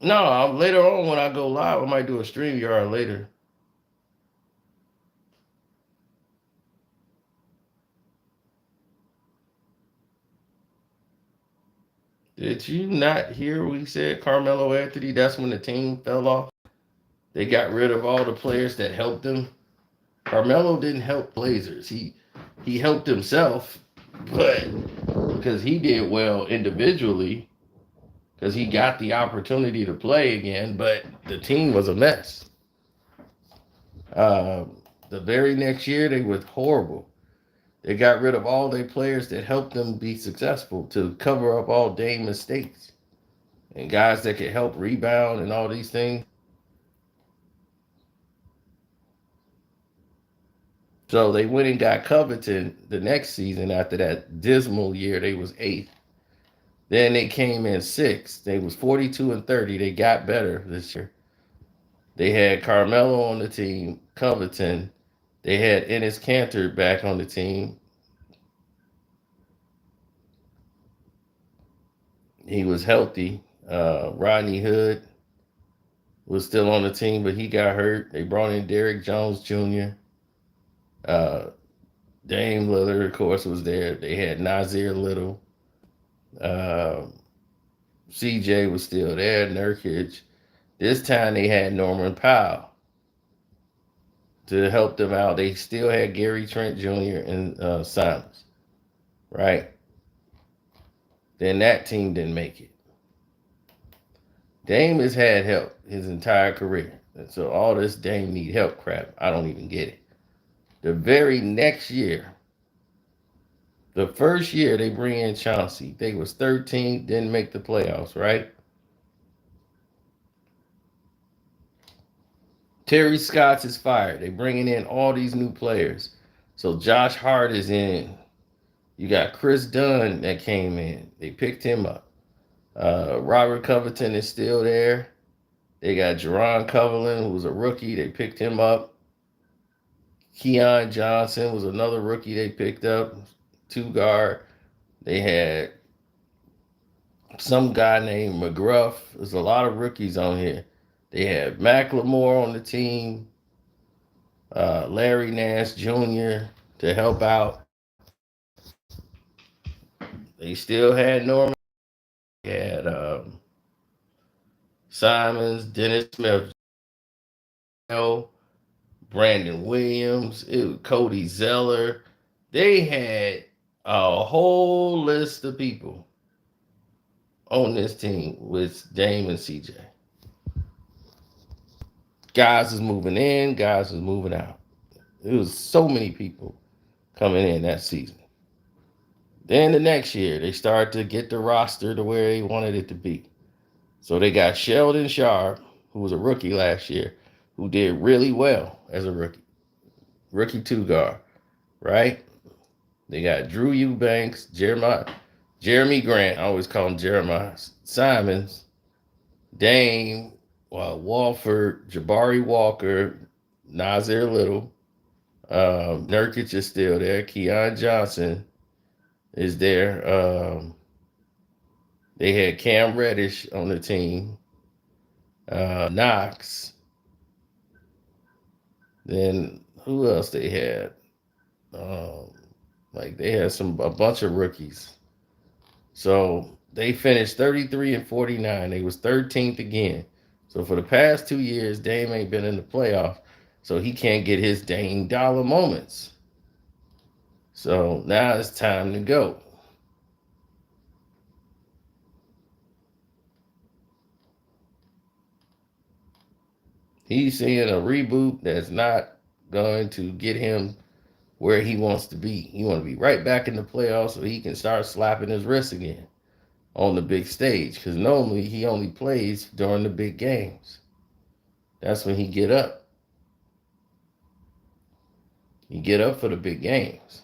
No, later on when I go live, I might do a stream yard later. Did you not hear we said Carmelo Anthony? That's when the team fell off. They got rid of all the players that helped them. Carmelo didn't help Blazers. He helped himself, but because he did well individually, because he got the opportunity to play again, but the team was a mess. Uh, the very next year, they were horrible. They got rid of all their players that helped them be successful to cover up all Dame mistakes and guys that could help rebound and all these things. So they went and got Covington the next season after that dismal year. They was eighth. Then they came in sixth. They was 42-30. They got better this year. They had Carmelo on the team, Covington. They had Ennis Cantor back on the team. He was healthy. Rodney Hood was still on the team, but he got hurt. They brought in Derrick Jones Jr. Uh, Dame Lillard, of course, was there. They had Nasir Little. Uh, CJ was still there. Nurkic. This time they had Norman Powell to help them out. They still had Gary Trent Jr. and Simons, right? Then that team didn't make it. Dame has had help his entire career. And so all this Dame need help crap, I don't even get it. The very next year, the first year they bring in Chauncey, they was 13th, didn't make the playoffs, right? Terry Stotts is fired. They bringing in all these new players. So Josh Hart is in. You got Chris Dunn that came in. They picked him up. Robert Covington is still there. They got Jerron Coverland, who's a rookie. They picked him up. Keon Johnson was another rookie they picked up, two guard. They had some guy named McGruff. There's a lot of rookies on here. They had McLemore on the team, Larry Nash Jr. to help out. They still had Norman. They had Simons, Dennis Smith, Brandon Williams, Cody Zeller. They had a whole list of people on this team with Dame and CJ. Guys is moving in, guys is moving out. There was so many people coming in that season. Then the next year, they started to get the roster to where they wanted it to be. So they got Sheldon Sharp, who was a rookie last year, who did really well as a rookie. Rookie two guard, right? They got Drew Eubanks, Jeremy Grant, I always call him Jeremiah, Simons, Dame, Walford, Jabari Walker, Nasir Little, Nurkic is still there, Keon Johnson is there. They had Cam Reddish on the team, Knox. Then who else they had? Like they had a bunch of rookies. So They finished 33-49. They was 13th again. So for the past 2 years, Dame ain't been in the playoffs, so he can't get his Dame Dollar moments. So now it's time to go. He's seeing a reboot that's not going to get him where he wants to be. He want to be right back in the playoffs so he can start slapping his wrist again on the big stage. Because normally he only plays during the big games. That's when he get up. He get up for the big games.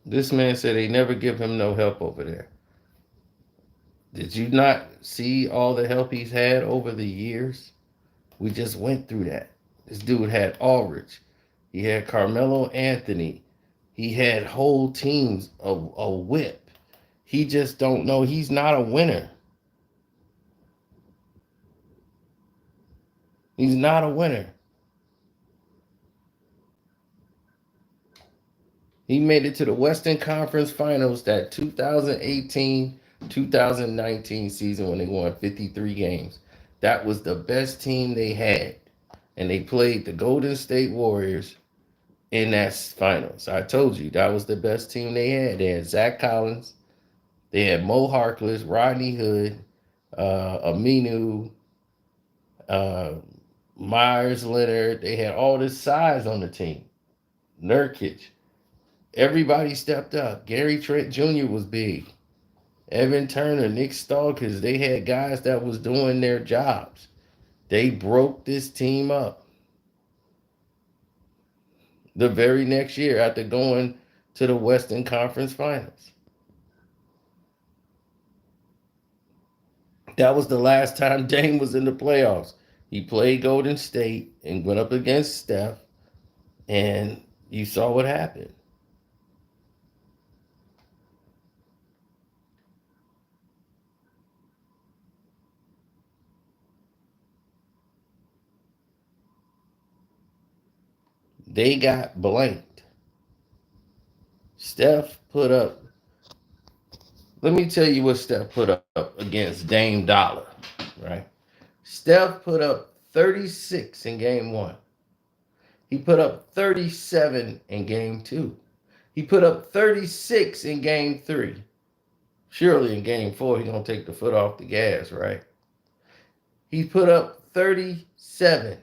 This man said they never give him no help over there. Did you not see all the help he's had over the years? We just went through that. This dude had Aldridge. He had Carmelo Anthony. He had whole teams of a whip. He just don't know. He's not a winner. He's not a winner. He made it to the Western Conference Finals that 2018-2019 season when they won 53 games. That was the best team they had. And they played the Golden State Warriors in that finals. I told you that was the best team they had. They had Zach Collins, they had Mo Harkless, Rodney Hood, Aminu, uh, Myers Leonard. They had all this size on the team. Nurkic. Everybody stepped up. Gary Trent Jr. was big. Evan Turner, Nick Stalkers, they had guys that was doing their jobs. They broke this team up. The very next year after going to the Western Conference Finals. That was the last time Dame was in the playoffs. He played Golden State and went up against Steph, and you saw what happened. They got blanked. Steph put up, let me tell you what Steph put up against Dame Dollar, right? Steph put up 36 in game one. He put up 37 in game two. He put up 36 in game three. Surely in game four, he's going to take the foot off the gas, right? He put up 37.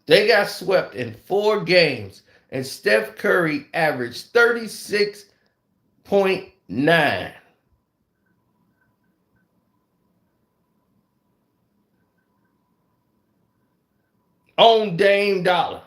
They got swept in 4 games, and Steph Curry averaged 36.9 on Dame Dollar.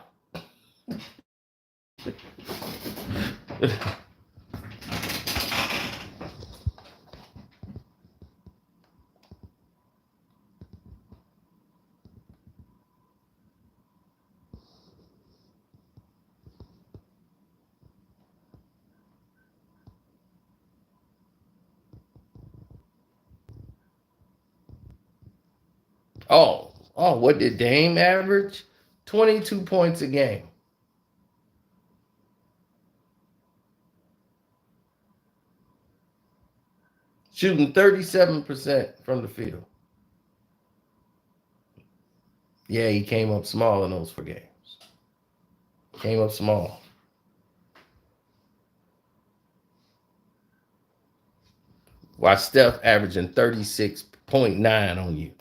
What did Dame average? 22 points a game. Shooting 37% from the field. Yeah, he came up small in those 4 games. Came up small. While Steph averaging 36.9 on you.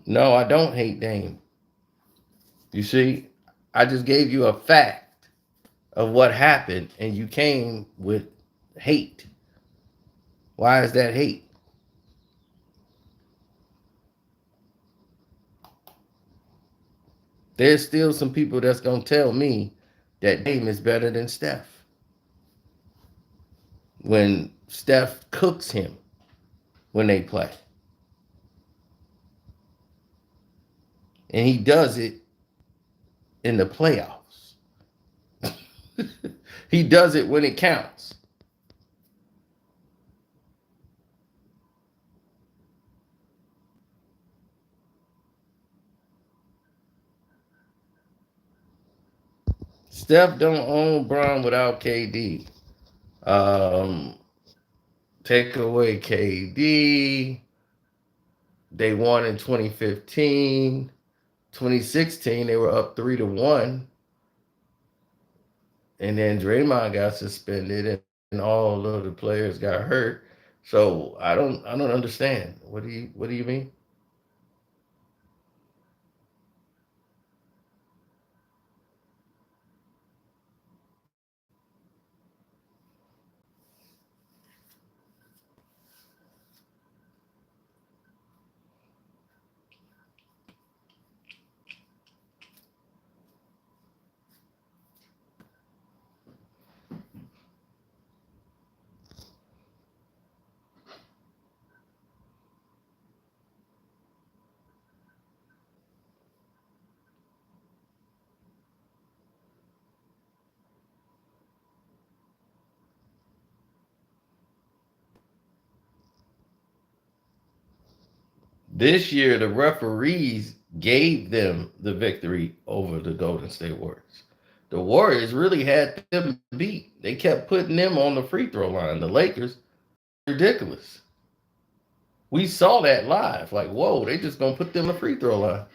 No, I don't hate Dame. You see, I just gave you a fact of what happened, and you came with hate. Why is that hate? There's still some people that's going to tell me that Dame is better than Steph when Steph cooks him when they play. And he does it in the playoffs. He does it when it counts. Steph don't own Bron without KD. Um, Take away KD. They won in 2015. 2016, they were up 3-1. And then Draymond got suspended and all of the players got hurt. So I don't understand. What do you mean? This year, the referees gave them the victory over the Golden State Warriors. The Warriors really had them beat. They kept putting them on the free throw line. The Lakers, ridiculous. We saw that live. Like, whoa, they just gonna put them on the free throw line.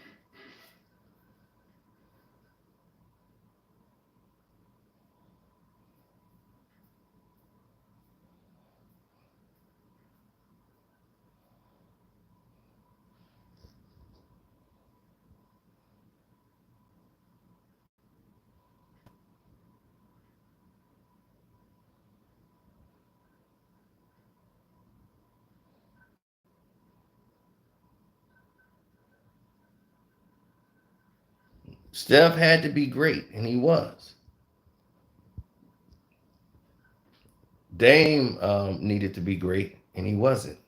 Steph had to be great, and he was. Dame needed to be great, and he wasn't.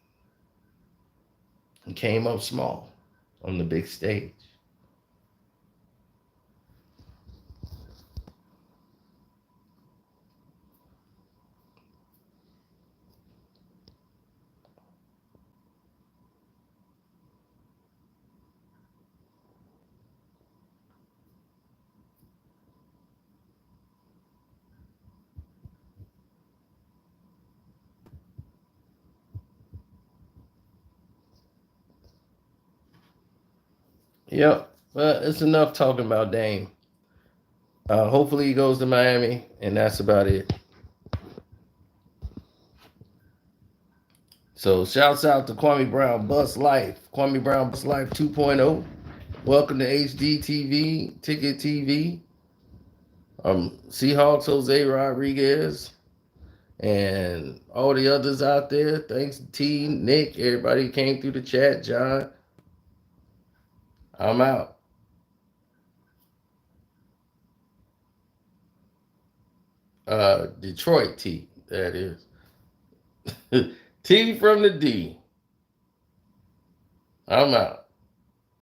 He came up small on the big stage. Yep. Well, it's enough talking about Dame. Hopefully he goes to Miami, and that's about it. So shouts out to Kwame Brown Bus Life. Kwame Brown Bus Life 2.0. Welcome to HD TV, Ticket TV. Seahawks Jose Rodriguez and all the others out there. Thanks to T, Nick, everybody who came through the chat, John. I'm out. Detroit T, that is. T from the D. I'm out.